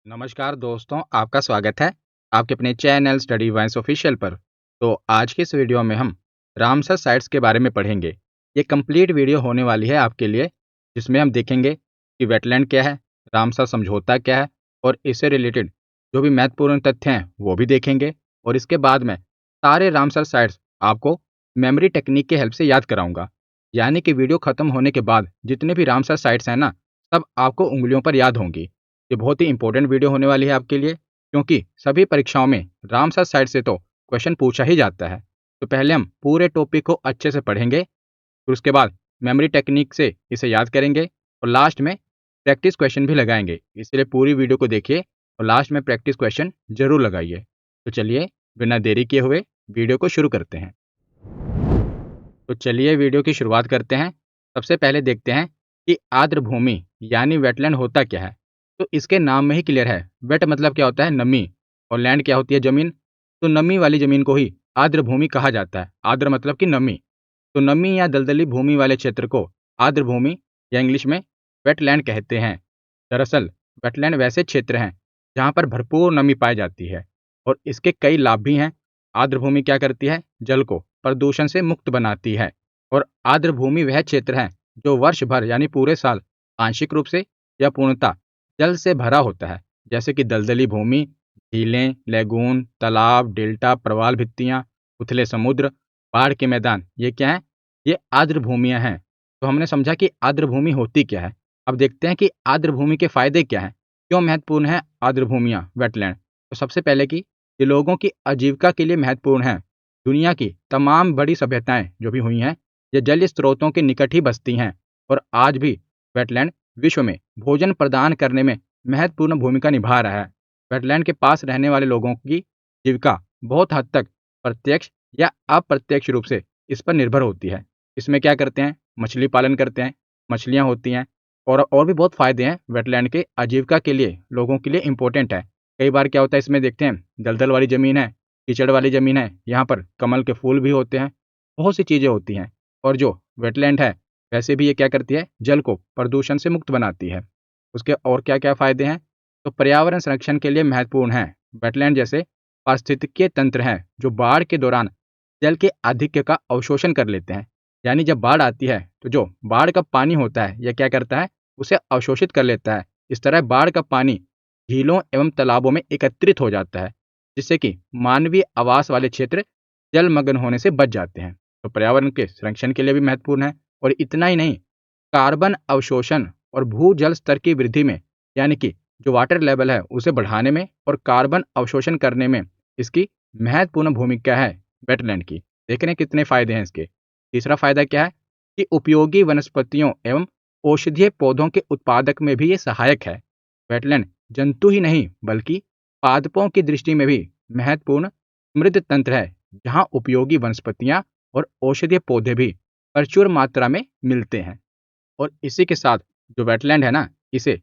नमस्कार दोस्तों, आपका स्वागत है आपके अपने चैनल स्टडी वाइन्स ऑफिशियल पर। तो आज के इस वीडियो में हम रामसर साइट्स के बारे में पढ़ेंगे। ये कंप्लीट वीडियो होने वाली है आपके लिए, जिसमें हम देखेंगे कि वेटलैंड क्या है, रामसर समझौता क्या है और इससे रिलेटेड जो भी महत्वपूर्ण तथ्य हैं वो भी देखेंगे। और इसके बाद में सारे रामसर साइट्स आपको मेमोरी टेक्निक के हेल्प से याद कराऊंगा। यानी कि वीडियो खत्म होने के बाद जितने भी रामसर साइट्स हैं ना, सब आपको उंगलियों पर याद होंगी। ये बहुत ही इंपॉर्टेंट वीडियो होने वाली है आपके लिए, क्योंकि सभी परीक्षाओं में रामसर साइट से तो क्वेश्चन पूछा ही जाता है। तो पहले हम पूरे टॉपिक को अच्छे से पढ़ेंगे, फिर उसके बाद मेमोरी टेक्निक से इसे याद करेंगे और लास्ट में प्रैक्टिस क्वेश्चन भी लगाएंगे। इसलिए पूरी वीडियो को देखिए और लास्ट में प्रैक्टिस क्वेश्चन जरूर लगाइए। तो चलिए बिना देरी किए हुए वीडियो को शुरू करते हैं। तो चलिए वीडियो की शुरुआत करते हैं। सबसे पहले देखते हैं कि आर्द्र भूमि यानी वेटलैंड होता क्या है। तो इसके नाम में ही क्लियर है। वेट मतलब क्या होता है, नमी, और लैंड क्या होती है, जमीन। तो नमी वाली जमीन को ही आर्द्र भूमि कहा जाता है। आर्द्र मतलब कि नमी। तो नमी या दलदली भूमि वाले क्षेत्र को आर्द्र भूमि या इंग्लिश में वेटलैंड कहते हैं। दरअसल वेटलैंड वैसे क्षेत्र हैं जहाँ पर भरपूर नमी पाई जाती है और इसके कई लाभ भी हैं। आर्द्र भूमि क्या करती है, जल को प्रदूषण से मुक्त बनाती है। और आर्द्र भूमि वह क्षेत्र है जो वर्ष भर यानी पूरे साल आंशिक रूप से या पूर्णतः जल से भरा होता है। जैसे कि दलदली भूमि, झीलें, लेगून, तालाब, डेल्टा, प्रवाल भित्तियां, उथले समुद्र, बाढ़ के मैदान, ये क्या है, ये आर्द्र भूमियां हैं। तो हमने समझा कि आर्द्र भूमि होती क्या है। अब देखते हैं कि आर्द्र भूमि के फायदे क्या हैं, क्यों महत्वपूर्ण है आर्द्र भूमियां, वेटलैंड। तो सबसे पहले कि ये लोगों की आजीविका के लिए महत्वपूर्ण है। दुनिया की तमाम बड़ी सभ्यताएं जो भी हुई हैं, ये जल स्रोतों के निकट ही बसती हैं। और आज भी वेटलैंड विश्व में भोजन प्रदान करने में महत्वपूर्ण भूमिका निभा रहा है। वेटलैंड के पास रहने वाले लोगों की जीविका बहुत हद तक प्रत्यक्ष या अप्रत्यक्ष रूप से इस पर निर्भर होती है। इसमें क्या करते हैं, मछली पालन करते हैं, मछलियाँ होती हैं, और भी बहुत फ़ायदे हैं वेटलैंड के आजीविका के लिए, लोगों के लिए इम्पोर्टेंट है। कई बार क्या होता है, इसमें देखते हैं दलदल वाली ज़मीन है, कीचड़ वाली ज़मीन है, यहाँ पर कमल के फूल भी होते हैं, बहुत सी चीज़ें होती हैं। और जो वेटलैंड है, वैसे भी ये क्या करती है, जल को प्रदूषण से मुक्त बनाती है। उसके और क्या-क्या फ़ायदे हैं, तो पर्यावरण संरक्षण के लिए महत्वपूर्ण है। वेटलैंड जैसे पारिस्थितिकीय तंत्र हैं जो बाढ़ के दौरान जल के आधिक्य का अवशोषण कर लेते हैं। यानी जब बाढ़ आती है तो जो बाढ़ का पानी होता है, यह क्या करता है, उसे अवशोषित कर लेता है। इस तरह बाढ़ का पानी झीलों एवं तालाबों में एकत्रित हो जाता है, जिससे कि मानवीय आवास वाले क्षेत्र जलमग्न होने से बच जाते हैं। तो पर्यावरण के संरक्षण के लिए भी महत्वपूर्ण है। और इतना ही नहीं, कार्बन अवशोषण और भूजल स्तर की वृद्धि में, यानी कि जो वाटर लेवल है उसे बढ़ाने में और कार्बन अवशोषण करने में इसकी महत्वपूर्ण भूमिका है वेटलैंड की। देख रहे हैं कितने फायदे हैं इसके। तीसरा फायदा क्या है कि उपयोगी वनस्पतियों एवं औषधीय पौधों के उत्पादक में भी ये सहायक है। वेटलैंड जंतु ही नहीं बल्कि पादपों की दृष्टि में भी महत्वपूर्ण समृद्ध तंत्र है, जहाँ उपयोगी वनस्पतियाँ और औषधीय पौधे भी प्रचुर मात्रा में मिलते हैं। और इसी के साथ जो वेटलैंड है ना, इसे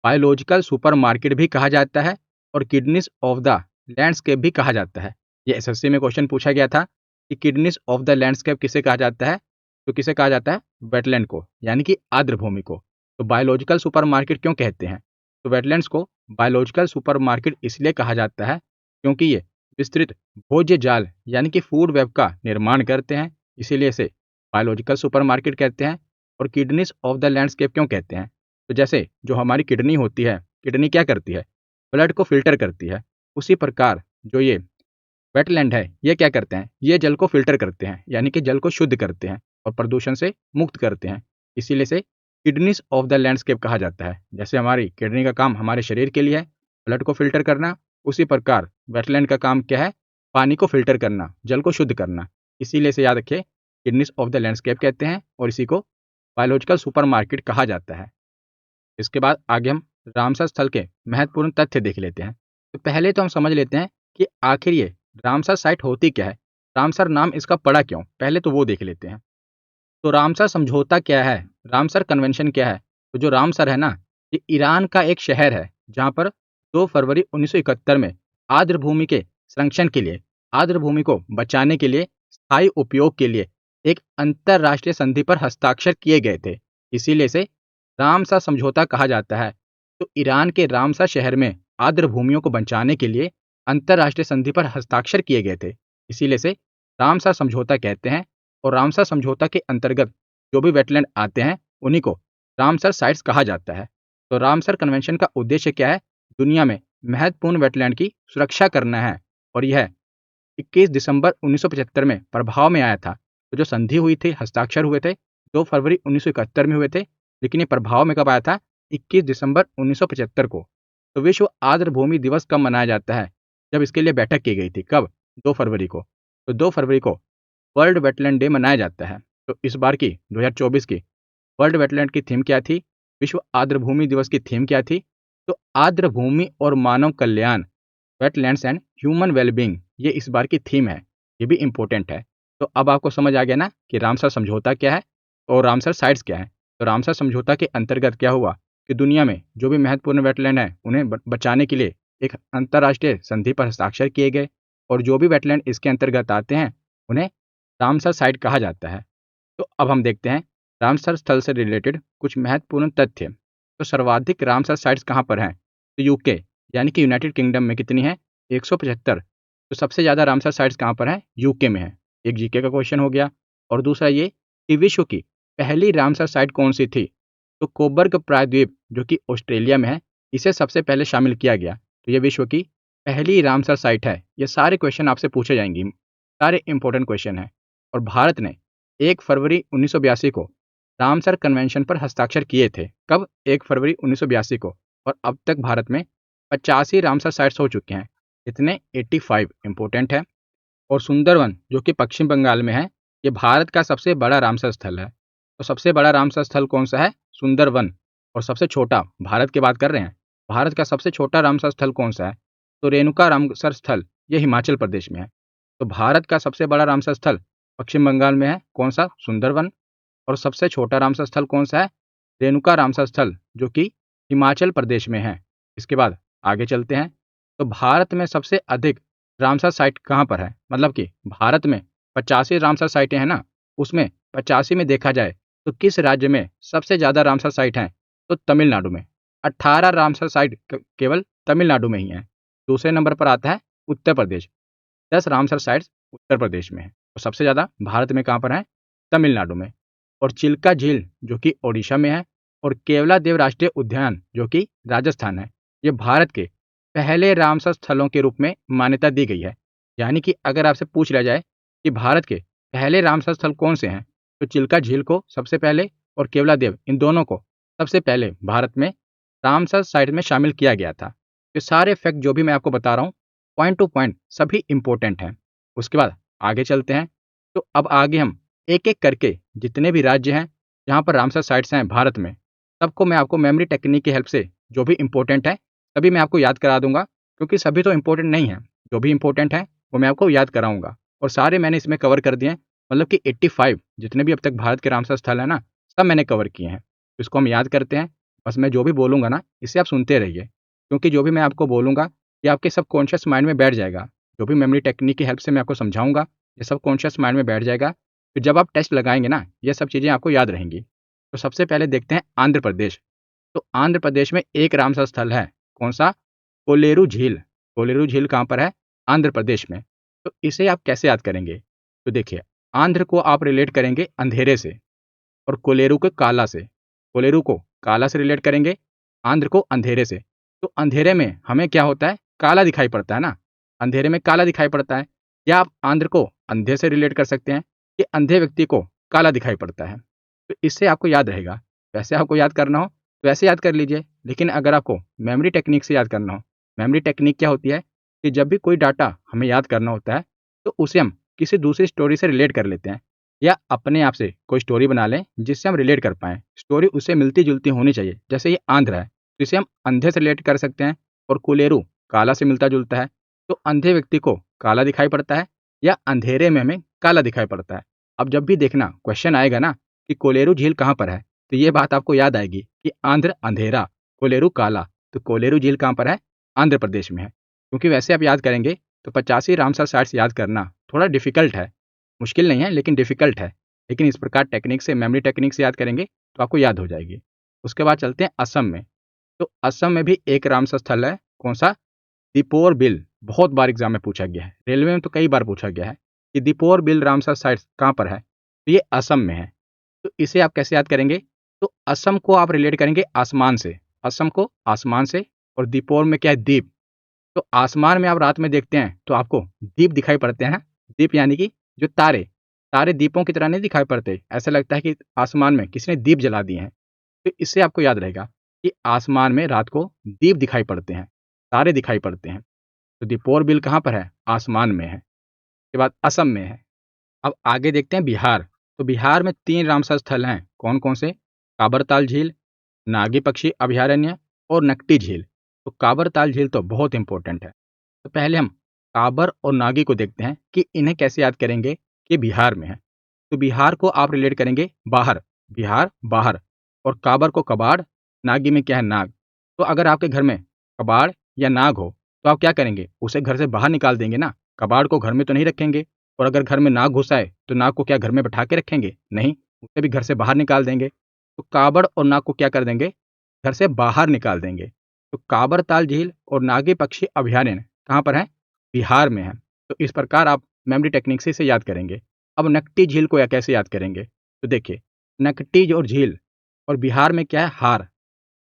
बायोलॉजिकल सुपरमार्केट भी कहा जाता है और किडनीज ऑफ द लैंडस्केप भी कहा जाता है। ये एसएससी में क्वेश्चन पूछा गया था कि किडनीज ऑफ द लैंडस्केप किसे कहा जाता है, तो किसे कहा जाता है, वेटलैंड को, यानी कि आर्द्र भूमि को। तो बायोलॉजिकल सुपरमार्केट क्यों कहते हैं, तो वेटलैंड्स को बायोलॉजिकल सुपरमार्केट इसलिए कहा जाता है क्योंकि ये विस्तृत भोज्य जाल यानी कि फूड वेब का निर्माण करते हैं, इसीलिए इसे बायोलॉजिकल सुपरमार्केट कहते हैं। और किडनीज ऑफ द लैंडस्केप क्यों कहते हैं, तो जैसे जो हमारी किडनी होती है, किडनी क्या करती है, ब्लड को फिल्टर करती है। उसी प्रकार जो ये वेटलैंड है, ये क्या करते हैं, ये जल को फिल्टर करते हैं, यानी कि जल को शुद्ध करते हैं और प्रदूषण से मुक्त करते हैं। इसीलिए इसे किडनीज ऑफ द लैंडस्केप कहा जाता है। जैसे हमारी किडनी का काम हमारे शरीर के लिए है, ब्लड को फिल्टर करना, उसी प्रकार वेटलैंड का काम क्या है, पानी को फिल्टर करना, जल को शुद्ध करना। इसीलिए इसे याद रखें, किडनीज ऑफ द लैंडस्केप कहते हैं और इसी को बायोलॉजिकल सुपरमार्केट कहा जाता है। इसके बाद आगे हम रामसर स्थल के महत्वपूर्ण तथ्य देख लेते हैं। तो पहले तो हम समझ लेते हैं कि आखिर ये रामसर साइट होती क्या है, रामसर नाम इसका पड़ा क्यों, पहले तो वो देख लेते हैं। तो रामसर समझौता क्या है, रामसर कन्वेंशन क्या है। तो जो रामसर है ना, ये ईरान का एक शहर है जहाँ पर 2 फरवरी 1971 में आर्द्र भूमि के संरक्षण के लिए, आर्द्र भूमि को बचाने के लिए, स्थायी उपयोग के लिए एक अंतरराष्ट्रीय संधि पर हस्ताक्षर किए गए थे। इसीलिए इसे रामसर समझौता कहा जाता है। तो ईरान के रामसर शहर में आर्द्र भूमियों को बचाने के लिए अंतर्राष्ट्रीय संधि पर हस्ताक्षर किए गए थे। इसीलिए से रामसर समझौता कहते हैं। और रामसर समझौता के अंतर्गत जो भी वेटलैंड आते हैं उन्हीं को रामसर साइट्स कहा जाता है। तो रामसर कन्वेंशन का उद्देश्य क्या है? दुनिया में महत्वपूर्ण वेटलैंड की सुरक्षा करना है। और यह 21 दिसंबर 1975 में प्रभाव में आया था। तो जो संधि हुई थी, हस्ताक्षर हुए थे 2 फरवरी 1971 में हुए थे, लेकिन ये प्रभाव में कब आया था? 21 दिसंबर 1975 को। तो विश्व आर्द्र भूमि दिवस कब मनाया जाता है? जब इसके लिए बैठक की गई थी। कब? 2 फरवरी को। तो 2 फरवरी को वर्ल्ड वेटलैंड डे मनाया जाता है। तो इस बार की 2024 की वर्ल्ड वेटलैंड की थीम क्या थी? विश्व आर्द्र भूमि दिवस की थीम क्या थी? तो आर्द्र भूमि और मानव कल्याण, वेटलैंड्स एंड ह्यूमन वेलबींग, ये इस बार की थीम है। ये भी इंपॉर्टेंट है। तो अब आपको समझ आ गया ना कि रामसर समझौता क्या है और रामसर साइट्स क्या है। तो रामसर समझौता के अंतर्गत क्या हुआ कि दुनिया में जो भी महत्वपूर्ण वेटलैंड है उन्हें बचाने के लिए एक अंतर्राष्ट्रीय संधि पर हस्ताक्षर किए गए। और जो भी वेटलैंड इसके अंतर्गत आते हैं उन्हें रामसर साइट कहा जाता है। तो अब हम देखते हैं रामसर स्थल से रिलेटेड कुछ महत्वपूर्ण तथ्य। तो सर्वाधिक रामसर साइट्स कहाँ पर हैं? तो यूके यानी कि यूनाइटेड किंगडम में कितनी है? 175। तो सबसे ज़्यादा रामसर साइट्स कहाँ पर हैं? यूके में है। एक जीके का क्वेश्चन हो गया। और दूसरा ये कि विश्व की पहली रामसर साइट कौन सी थी? तो कोबर्ग प्रायद्वीप जो कि ऑस्ट्रेलिया में है, इसे सबसे पहले शामिल किया गया। तो ये विश्व की पहली रामसर साइट है। ये सारे क्वेश्चन आपसे पूछे जाएंगे, सारे इंपॉर्टेंट क्वेश्चन हैं। और भारत ने 1 फरवरी 1982 को रामसर कन्वेंशन पर हस्ताक्षर किए थे। कब? 1 फरवरी 1982 को। और अब तक भारत में 85 रामसर साइट्स हो चुके हैं। इतने 85 इंपॉर्टेंट है। और सुंदरवन जो कि पश्चिम बंगाल में है, ये भारत का सबसे बड़ा रामसर स्थल है। तो सबसे बड़ा रामसर स्थल कौन सा है? सुंदरवन। और सबसे छोटा, भारत की बात कर रहे हैं, भारत का सबसे छोटा रामसर स्थल कौन सा है? तो रेणुका रामसर स्थल, ये हिमाचल प्रदेश में है। तो भारत का सबसे बड़ा रामसर स्थल पश्चिम बंगाल में है। कौन सा? सुंदरवन। और सबसे छोटा रामसर स्थल कौन सा है? रेणुका रामसर स्थल जो कि हिमाचल प्रदेश में है। इसके बाद आगे चलते हैं। तो भारत में सबसे अधिक रामसर साइट कहाँ पर है? मतलब कि भारत में 85 रामसर साइटें हैं ना, उसमें 85 में देखा जाए तो किस राज्य में सबसे ज़्यादा रामसर साइट हैं? तो तमिलनाडु में 18 रामसर साइट केवल तमिलनाडु में ही हैं। दूसरे नंबर पर आता है उत्तर प्रदेश, 10 रामसर साइट्स उत्तर प्रदेश में है। और सबसे ज़्यादा भारत में कहाँ पर है? तमिलनाडु में। और चिल्का झील जो कि ओडिशा में है, और केवला देव राष्ट्रीय उद्यान जो कि राजस्थान है, ये भारत के पहले रामसर स्थलों के रूप में मान्यता दी गई है। यानी कि अगर आपसे पूछ लिया जाए कि भारत के पहले रामसर स्थल कौन से हैं, तो चिल्का झील को सबसे पहले और केवला देव, इन दोनों को सबसे पहले भारत में रामसर साइट में शामिल किया गया था। ये सारे फैक्ट जो भी मैं आपको बता रहा हूँ, पॉइंट टू पॉइंट सभी इंपॉर्टेंट हैं। उसके बाद आगे चलते हैं। तो अब आगे हम एक एक करके जितने भी राज्य हैं जहाँ पर रामसर साइट्स हैं भारत में, सबको मैं आपको मेमोरी टेक्निक की हेल्प से जो भी इंपॉर्टेंट है तभी मैं आपको याद करा दूंगा, क्योंकि सभी तो इंपॉर्टेंट नहीं है। जो भी इंपॉर्टेंट है वो मैं आपको याद कराऊंगा। और सारे मैंने इसमें कवर कर दिए हैं। मतलब कि 85 जितने भी अब तक भारत के रामसर स्थल है ना, सब मैंने कवर किए हैं। तो इसको हम याद करते हैं। बस मैं जो भी बोलूँगा ना, इसे आप सुनते रहिए, क्योंकि जो भी मैं आपको बोलूँगा ये आपके सबकॉन्शियस माइंड में बैठ जाएगा। जो भी मेमोरी टेक्निक की हेल्प से मैं आपको समझाऊंगा, ये सबकॉन्शियस माइंड में बैठ जाएगा। तो जब आप टेस्ट लगाएंगे ना, ये सब चीज़ें आपको याद रहेंगी। तो सबसे पहले देखते हैं आंध्र प्रदेश। तो आंध्र प्रदेश में एक रामसर स्थल है। कौन सा? कोलेरू झील। कोलेरू झील कहाँ पर है? आंध्र प्रदेश में। तो इसे आप कैसे याद करेंगे? तो देखिए, आंध्र को आप रिलेट करेंगे अंधेरे से और कोलेरू को काला से। कोलेरू को काला से रिलेट करेंगे, आंध्र को अंधेरे से। तो अंधेरे में हमें क्या होता है? काला दिखाई पड़ता है ना, अंधेरे में काला दिखाई पड़ता है। या आप आंध्र को अंधे से रिलेट कर सकते हैं कि अंधे व्यक्ति को काला दिखाई पड़ता है। तो इससे आपको याद रहेगा। वैसे आपको याद करना हो तो वैसे याद कर लीजिए, लेकिन अगर आपको मेमोरी टेक्निक से याद करना हो, मेमोरी टेक्निक क्या होती है कि जब भी कोई डाटा हमें याद करना होता है तो उसे हम किसी दूसरी स्टोरी से रिलेट कर लेते हैं, या अपने आप से कोई स्टोरी बना लें जिससे हम रिलेट कर पाएँ। स्टोरी उससे मिलती-जुलती होनी चाहिए। जैसे ये आंध्र है, तो इसे हम अंधे से रिलेट कर सकते हैं, और कोलेरू काला से मिलता-जुलता है, तो अंधे व्यक्ति को काला दिखाई पड़ता है या अंधेरे में हमें काला दिखाई पड़ता है। अब जब भी देखना क्वेश्चन आएगा ना कि कोलेरू झील कहाँ पर है, तो ये बात आपको याद आएगी कि आंध्र अंधेरा, कोलेरू काला। तो कोलेरू झील कहाँ पर है? आंध्र प्रदेश में है। क्योंकि वैसे आप याद करेंगे तो 85 रामसर साइट्स याद करना थोड़ा डिफिकल्ट है। मुश्किल नहीं है, लेकिन डिफ़िकल्ट है। लेकिन इस प्रकार टेक्निक से, मेमोरी टेक्निक से याद करेंगे तो आपको याद हो जाएगी। उसके बाद चलते हैं असम में। तो असम में भी एक रामसर स्थल है। कौन सा? दीपोर बिल। बहुत बार एग्जाम में पूछा गया है, रेलवे में तो कई बार पूछा गया है कि दीपोर बिल रामसर साइट्स कहाँ पर है, तो ये असम में है। तो इसे आप कैसे याद करेंगे? तो असम को आप रिलेट करेंगे आसमान से, असम को आसमान से, और दीपोर में क्या है? द्वीप। तो आसमान में आप रात में देखते हैं तो आपको दीप दिखाई पड़ते हैं। दीप यानी कि जो तारे, तारे दीपों की तरह नहीं दिखाई पड़ते, ऐसा लगता है कि आसमान में किसी ने दीप जला दिए हैं। तो इससे आपको याद रहेगा कि आसमान में रात को दीप दिखाई पड़ते हैं, तारे दिखाई पड़ते हैं। तो दीपोर बिल कहाँ पर है? आसमान में है। उसके बाद असम में है। अब आगे देखते हैं बिहार। तो बिहार में 3 रामसर स्थल हैं, कौन कौन से? काबरताल झील, नागी पक्षी अभयारण्य और नकटी झील। तो काबरताल झील तो बहुत इंपॉर्टेंट है। तो पहले हम काबर और नागी को देखते हैं कि इन्हें कैसे याद करेंगे कि बिहार में है। तो बिहार को आप रिलेट करेंगे बाहर, बिहार बाहर, और काबर को कबाड़, नागी में क्या है? नाग। तो अगर आपके घर में कबाड़ या नाग हो तो आप क्या करेंगे? उसे घर से बाहर निकाल देंगे ना, कबाड़ को घर में तो नहीं रखेंगे। और अगर घर में नाग घुस आए तो नाग को क्या घर में बैठा के रखेंगे? नहीं, उसे भी घर से बाहर निकाल देंगे। तो काबड़ और नाग को क्या कर देंगे? घर से बाहर निकाल देंगे। तो काबर ताल झील और नागी पक्षी अभयारण्य कहाँ पर है? बिहार में है। तो इस प्रकार आप मेमोरी टेक्निक से इसे याद करेंगे। अब नकटी झील को या कैसे याद करेंगे? तो देखिए, नकटी और झील और बिहार में क्या है? हार।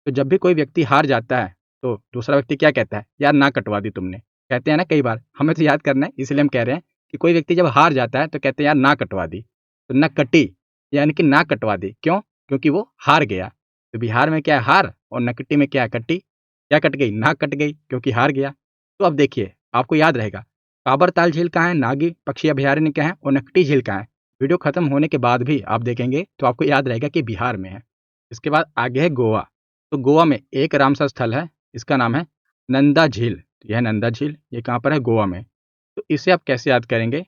तो जब भी कोई व्यक्ति हार जाता है तो दूसरा व्यक्ति क्या कहता है? यार नाक कटवा दी तुमने। कहते हैं ना कई बार, हमें तो याद करना है इसलिए हम कह रहे हैं कि कोई व्यक्ति जब हार जाता है तो कहते हैं यार नाक कटवा दी। तो नक कटी यानी कि नाक कटवा दी, क्यों? क्योंकि वो हार गया। तो बिहार में क्या है? हार, और नकटी में क्या है? कटी। क्या कट गई? नाक कट गई क्योंकि हार गया। तो अब देखिए, आपको याद रहेगा काबरताल झील कहाँ है, नागी पक्षी अभयारण्य क्या है, और नकटी झील कहाँ है। वीडियो खत्म होने के बाद भी आप देखेंगे तो आपको याद रहेगा कि बिहार में है। इसके बाद आगे है गोवा। तो गोवा में एक रामसर स्थल है, इसका नाम है नंदा झील। तो यह नंदा झील, ये कहाँ पर है? गोवा में। तो इसे आप कैसे याद करेंगे?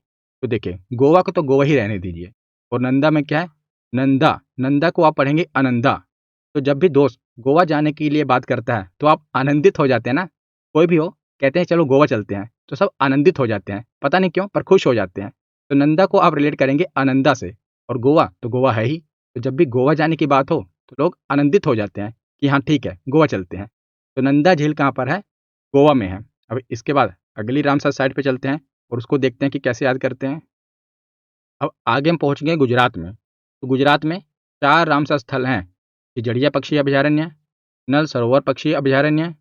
तो देखिए, गोवा को तो गोवा ही रहने दीजिए, और नंदा में क्या है? नंदा। नंदा को आप पढ़ेंगे अनंदा। तो जब भी दोस्त गोवा जाने के लिए बात करता है तो आप आनंदित हो जाते हैं ना। कोई भी हो, कहते हैं चलो गोवा चलते हैं, तो सब आनंदित हो जाते हैं, पता नहीं क्यों पर खुश हो जाते हैं। तो नंदा को आप रिलेट करेंगे आनंदा से, और गोवा तो गोवा है ही। तो जब भी गोवा जाने की बात हो तो लोग आनंदित हो जाते हैं कि हाँ ठीक है, गोवा चलते हैं। तो नंदा झील कहाँ पर है? गोवा में है। अब इसके बाद अगली रामसर साइड पे चलते हैं और उसको देखते हैं कि कैसे याद करते हैं। अब आगे हम पहुंच गए गुजरात में। तो गुजरात में 4 रामसर स्थल हैं, खिजड़िया पक्षी अभयारण्य, नल सरोवर पक्षी अभयारण्य,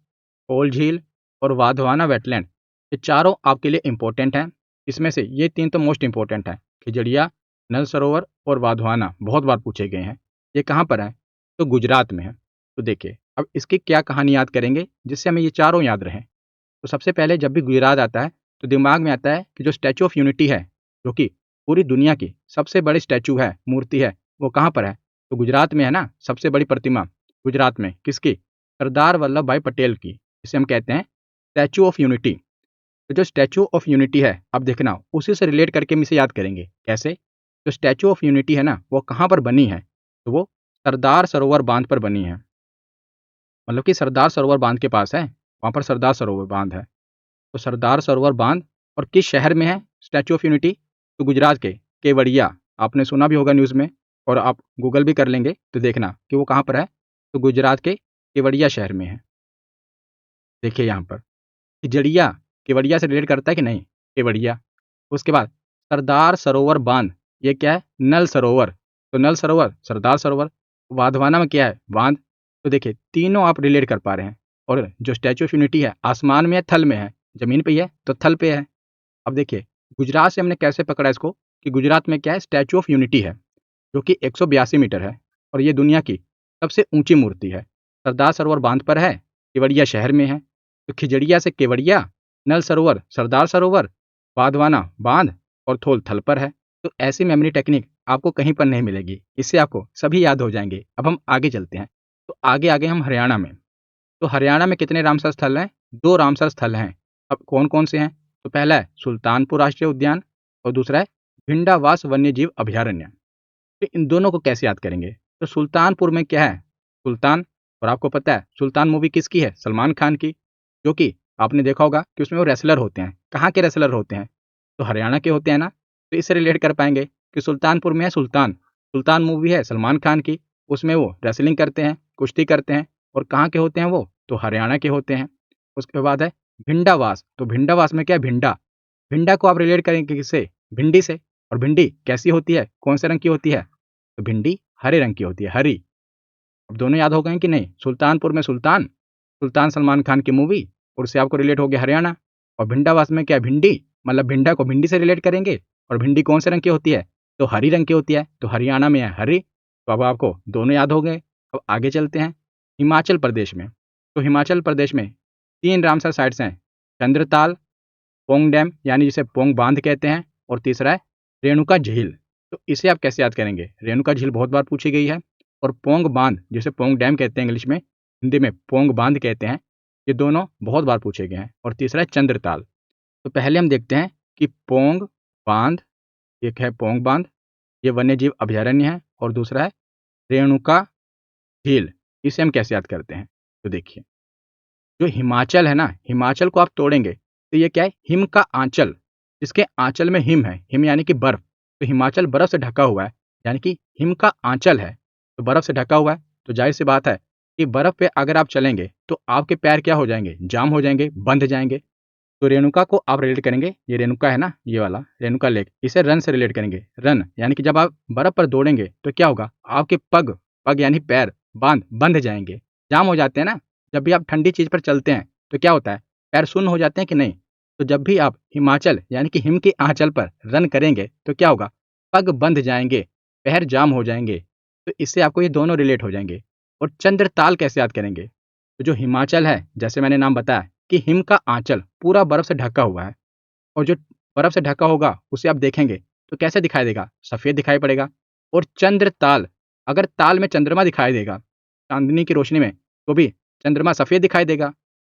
ओल झील और वाधवाना वेटलैंड। ये चारों आपके लिए इंपॉर्टेंट हैं। इसमें से ये 3 तो मोस्ट इंपॉर्टेंट हैं, खिजड़िया, नल सरोवर और वाधवाना, बहुत बार पूछे गए हैं। ये कहाँ पर है? तो गुजरात में है। तो देखिए, अब इसकी क्या कहानी याद करेंगे जिससे हमें ये चारों याद रहें। तो सबसे पहले जब भी गुजरात आता है तो दिमाग में आता है कि जो स्टैचू ऑफ यूनिटी है, जो कि पूरी दुनिया की सबसे बड़ी स्टैचू है, मूर्ति है, वो कहाँ पर है? तो गुजरात में है ना। सबसे बड़ी प्रतिमा गुजरात में किसकी? सरदार वल्लभ भाई पटेल की, जिसे हम कहते हैं स्टैचू ऑफ यूनिटी। तो जो स्टैचू ऑफ यूनिटी है, अब देखना उसी से रिलेट करके हम इसे याद करेंगे। कैसे? जो स्टैचू ऑफ यूनिटी है ना, वो कहाँ पर बनी है? तो वो सरदार सरोवर बांध पर बनी है। मतलब कि सरदार सरोवर बांध के पास है, वहाँ पर सरदार सरोवर बांध है। तो सरदार सरोवर बांध, और किस शहर में है स्टैचू ऑफ यूनिटी? तो गुजरात के केवड़िया। आपने सुना भी होगा न्यूज़ में, और आप गूगल भी कर लेंगे तो देखना कि वो कहाँ पर है। तो गुजरात के केवड़िया शहर में है। देखिए यहाँ पर खिजड़िया केवड़िया से रिलेट करता है कि नहीं? केवड़िया। उसके बाद सरदार सरोवर बांध, ये क्या है? नल सरोवर। तो नल सरोवर सरदार सरोवर। वाधवाना में क्या है? बांध। तो देखिए, तीनों आप रिलेट कर पा रहे हैं। और जो स्टैचू ऑफ यूनिटी है, आसमान में है, थल में है? जमीन पे ही है तो थल पे है। अब देखिए, गुजरात से हमने कैसे पकड़ा इसको कि गुजरात में क्या है? स्टैचू ऑफ यूनिटी है, जो कि 182 मीटर है, और ये दुनिया की सबसे ऊंची मूर्ति है। सरदार सरोवर बांध पर है, केवड़िया शहर में है। तो खिजड़िया से केवड़िया, नल सरोवर सरदार सरोवर, बांधवाना बांध, और थोल थल पर है। तो ऐसी मेमोरी टेक्निक आपको कहीं पर नहीं मिलेगी, इससे आपको सभी याद हो जाएंगे। अब हम आगे चलते हैं। तो आगे आगे हम हरियाणा में। तो हरियाणा में कितने रामसर स्थल हैं? 2 रामसर स्थल हैं। अब कौन कौन से हैं? तो पहला है सुल्तानपुर राष्ट्रीय उद्यान, और दूसरा है भिंडावास वन्यजीव अभयारण्य। तो इन दोनों को कैसे याद करेंगे? तो सुल्तानपुर में क्या है? सुल्तान। और आपको पता है सुल्तान मूवी किसकी है? सलमान खान की। जो कि आपने देखा होगा कि उसमें वो रेसलर होते हैं। कहाँ के रेसलर होते हैं? तो हरियाणा के होते हैं ना। तो इससे रिलेट कर पाएंगे कि सुल्तानपुर में है सुल्तान। सुल्तान मूवी है सलमान खान की, उसमें वो रेसलिंग करते हैं, कुश्ती करते हैं। और कहाँ के होते हैं वो? तो हरियाणा के होते हैं। उसके बाद है भिंडावास। तो भिंडावास में क्या है? भिंडा। भिंडा को आप रिलेट करेंगे किससे? भिंडी से। और भिंडी कैसी होती है? कौन से रंग की होती है? तो भिंडी हरे रंग की होती है, हरी। अब दोनों याद हो गए कि नहीं? सुल्तानपुर में सुल्तान, सुल्तान सलमान खान की मूवी, और उससे आपको रिलेट हो गया हरियाणा। और भिंडावास में क्या है? भिंडी, मतलब भिंडा को भिंडी से रिलेट करेंगे। और भिंडी कौन से रंग की होती है? तो हरी रंग की होती है, तो हरियाणा में है हरी। तो अब आपको दोनों याद हो गए। अब आगे चलते हैं हिमाचल प्रदेश में। तो हिमाचल प्रदेश में 3 रामसर साइट्स हैं। चंद्रताल, पोंग डैम यानी जिसे पोंग बांध कहते हैं, और तीसरा है रेणुका झील। तो इसे आप कैसे याद करेंगे? रेणुका झील बहुत बार पूछी गई है, और पोंग बांध जिसे पोंग डैम कहते हैं इंग्लिश में, हिंदी में पोंग बांध कहते हैं, ये दोनों बहुत बार पूछे गए हैं। और तीसरा है चंद्रताल। तो पहले हम देखते हैं कि पोंग बांध, एक है पोंग बांध, ये वन्यजीव अभयारण्य है, और दूसरा है रेणुका झील। इसे हम कैसे याद करते हैं? तो देखिए, जो हिमाचल है ना, हिमाचल को आप तोड़ेंगे तो ये क्या है? हिम का आंचल, जिसके आंचल में हिम है, हिम यानी कि बर्फ। तो हिमाचल बर्फ से ढका हुआ है, यानी कि हिम का आंचल है, तो बर्फ से ढका हुआ है। तो जाहिर सी बात है कि बर्फ पे अगर आप चलेंगे तो आपके पैर क्या हो जाएंगे? जाम हो जाएंगे, बंध जाएंगे। तो रेणुका को आप रिलेट करेंगे, ये रेणुका है ना, ये वाला रेणुका लेक, इसे रन से रिलेट करेंगे। रन यानी कि जब आप बर्फ पर दौड़ेंगे तो क्या होगा? आपके पग, पग यानी पैर, बंध जाएंगे, जाम हो जाते हैं ना। जब भी आप ठंडी चीज पर चलते हैं तो क्या होता है? पैर शून्य हो जाते हैं कि नहीं? तो जब भी आप हिमाचल यानी कि हिम के आंचल पर रन करेंगे तो क्या होगा? पग बंध जाएंगे, पैर जाम हो जाएंगे। तो इससे आपको ये दोनों रिलेट हो जाएंगे। और चंद्रताल कैसे याद करेंगे? तो जो हिमाचल है, जैसे मैंने नाम बताया कि हिम का आंचल पूरा बर्फ से ढका हुआ है, और जो बर्फ से ढका होगा उसे आप देखेंगे तो कैसे दिखाई देगा? सफेद दिखाई पड़ेगा। और चंद्रताल, अगर ताल में चंद्रमा दिखाई देगा चांदनी की रोशनी में, तो भी चंद्रमा सफेद दिखाई देगा।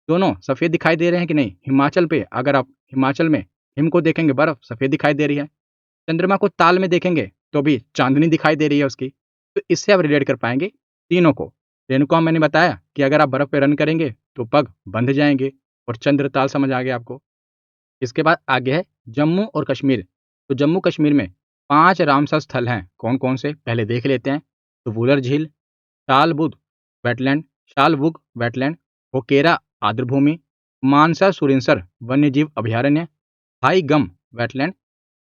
दोनों सफेद दिखाई दे रहे हैं कि नहीं? हिमाचल पे अगर आप हिमाचल में हिम को देखेंगे, बर्फ सफेद दिखाई दे रही है। चंद्रमा को ताल में देखेंगे तो भी चांदनी दिखाई दे रही है उसकी। तो इससे आप रिलेट कर पाएंगे तीनों को। रेणुका मैंने बताया कि अगर आप बर्फ पे रन करेंगे तो पग बंध जाएंगे, और चंद्रताल समझ आ गया आपको। इसके बाद आगे है जम्मू और कश्मीर। तो जम्मू कश्मीर में 5 रामसर स्थल हैं। कौन कौन से? पहले देख लेते हैं। तो वुलर झील, शालबुग वेटलैंड, शालबुग वेटलैंड, होकेरा आर्द्रभूमि, मानसा सुरिनसर वन्यजीव अभयारण्य, हाई गम वेटलैंड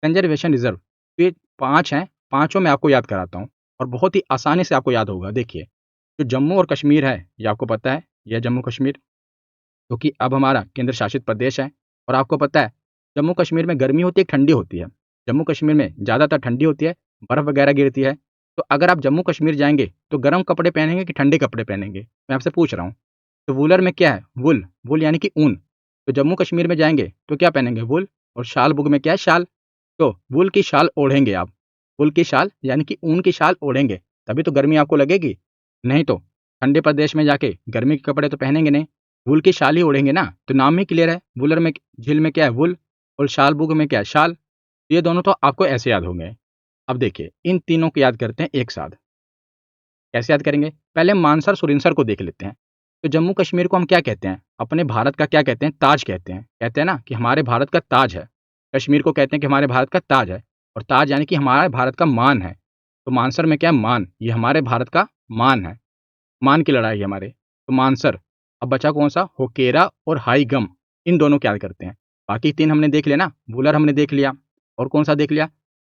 कंजर्वेशन रिजर्व। तो ये 5 हैं, पांचों मैं आपको याद कराता हूँ, और बहुत ही आसानी से आपको याद होगा। देखिए, जो जम्मू और कश्मीर है, ये आपको पता है, यह जम्मू कश्मीर, क्योंकि अब हमारा केंद्र शासित प्रदेश है। और आपको पता है जम्मू कश्मीर में गर्मी होती है, ठंडी होती है? जम्मू कश्मीर में ज़्यादातर ठंडी होती है, बर्फ़ वगैरह गिरती है। तो अगर आप जम्मू कश्मीर जाएंगे तो गर्म कपड़े पहनेंगे कि ठंडे कपड़े पहनेंगे? मैं आपसे पूछ रहा हूँ। तो वूलर में क्या है? वुल, वुल यानी कि ऊन। तो जम्मू कश्मीर में जाएंगे तो क्या पहनेंगे? वुल। और शाल बुग में क्या है? शाल। तो वुल की शाल ओढ़ेंगे आप, वुल की शाल यानी कि ऊन की शाल ओढ़ेंगे, तभी तो गर्मी आपको लगेगी। नहीं तो ठंडे प्रदेश में जाके गर्मी के कपड़े तो पहनेंगे नहीं, वुल की शाल ही ओढ़ेंगे ना। तो नाम ही क्लियर है, वुलर में झील में क्या है? वुल, और शाल बुग में क्या है? शाल। ये दोनों तो आपको ऐसे याद होंगे। अब देखिए, इन तीनों को याद करते हैं एक साथ। कैसे याद करेंगे? पहले मानसर सुरिनसर को देख लेते हैं। तो जम्मू कश्मीर को हम क्या कहते हैं? अपने भारत का क्या कहते हैं? ताज कहते हैं। कहते हैं ना कि हमारे भारत का ताज है। कश्मीर को कहते हैं कि हमारे भारत का ताज है, और ताज यानी कि हमारे भारत का मान है। तो मानसर में क्या है? मान, ये हमारे भारत का मान है, मान की लड़ाई है हमारे। तो मानसर। अब बचा कौन सा? होकेरा और हाईगम। इन दोनों को याद करते हैं। बाकी 3 हमने देख लिया ना, वुलर हमने देख लिया, और कौन सा देख लिया?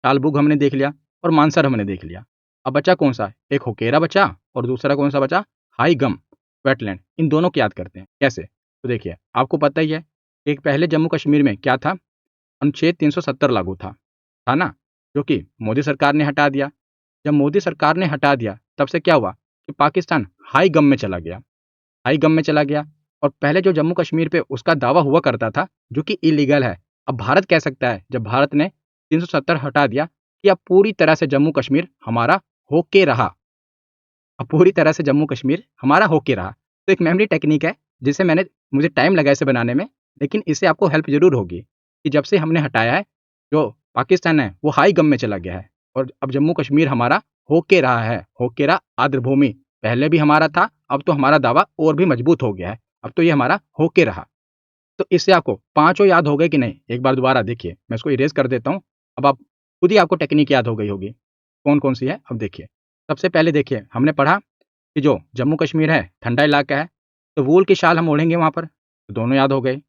शालबुग हमने देख लिया, और मानसर हमने देख लिया। अब बचा कौन सा? एक होकेरा बचा, और दूसरा कौन सा बचा? हाईगम वेटलैंड। इन दोनों को याद करते हैं। कैसे? तो देखिए, आपको पता ही है कि पहले जम्मू कश्मीर में क्या था? अनुच्छेद 370 लागू था ना, जो कि मोदी सरकार ने हटा दिया। जब मोदी सरकार ने हटा दिया तब से क्या हुआ कि पाकिस्तान हाई गम में चला गया, हाई गम में चला गया। और पहले जो जम्मू कश्मीर पे उसका दावा हुआ करता था, जो कि इलीगल है, अब भारत कह सकता है, जब भारत ने 370 हटा दिया, कि अब पूरी तरह से जम्मू कश्मीर हमारा होके रहा। अब पूरी तरह से जम्मू कश्मीर हमारा होके रहा। तो एक मेमोरी टेक्निक है, जिसे मुझे टाइम लगा इसे बनाने में, लेकिन इससे आपको हेल्प जरूर होगी कि जब से हमने हटाया है, जो पाकिस्तान है वो हाई गम में चला गया है, और अब जम्मू कश्मीर हमारा होके रहा है, होके रहा आर्द्रभूमि। पहले भी हमारा था, अब तो हमारा दावा और भी मजबूत हो गया है, अब तो ये हमारा होके रहा। तो इससे आपको पांचों याद हो गए कि नहीं? एक बार दोबारा देखिए, मैं इसको इरेज कर देता हूँ। अब आप खुद ही आपको टेक्निक याद हो गई होगी कौन कौन सी है। अब देखिए, सबसे पहले देखिए, हमने पढ़ा कि जो जम्मू कश्मीर है ठंडा इलाका है, तो वूल की शाल हम ओढ़ेंगे वहाँ पर। तो दोनों याद हो गए।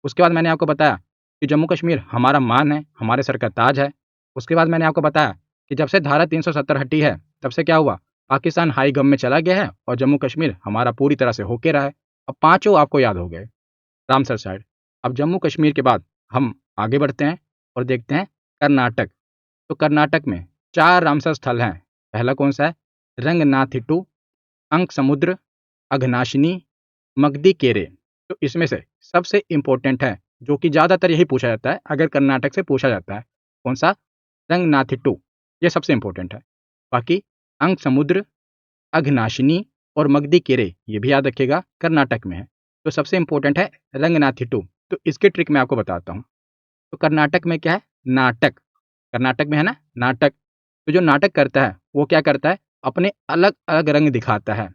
उसके बाद मैंने आपको बताया कि जम्मू कश्मीर हमारा मान है, हमारे सर का ताज है। उसके बाद मैंने आपको बताया कि जब से धारा 370 हटी है, तब से क्या हुआ, पाकिस्तान हाई गम में चला गया है और जम्मू कश्मीर हमारा पूरी तरह से होके रहा है। अब पाँचों आपको याद हो गए, रामसर साइड। अब जम्मू कश्मीर के बाद हम आगे बढ़ते हैं और देखते हैं कर्नाटक। तो कर्नाटक में 4 रामसर स्थल हैं। पहला कौन सा है? रंगनाथिट्टू, अंक समुद्र, अघनाशिनी, मगदी-केरे। तो इसमें से सबसे इम्पोर्टेंट है, जो कि ज़्यादातर यही पूछा जाता है अगर कर्नाटक से पूछा जाता है, कौन सा? रंगनाथिट्टू, ये सबसे इम्पोर्टेंट है। बाकी अंक समुद्र, अघनाशिनी और मगदी-केरे ये भी याद रखिएगा, कर्नाटक में है। तो सबसे इम्पोर्टेंट है रंगनाथिट्टू। तो इसकी ट्रिक मैं आपको बताता हूँ। तो कर्नाटक में क्या है? नाटक। कर्नाटक में है ना नाटक। तो जो नाटक करता है वो क्या करता है? अपने अलग अलग रंग दिखाता है।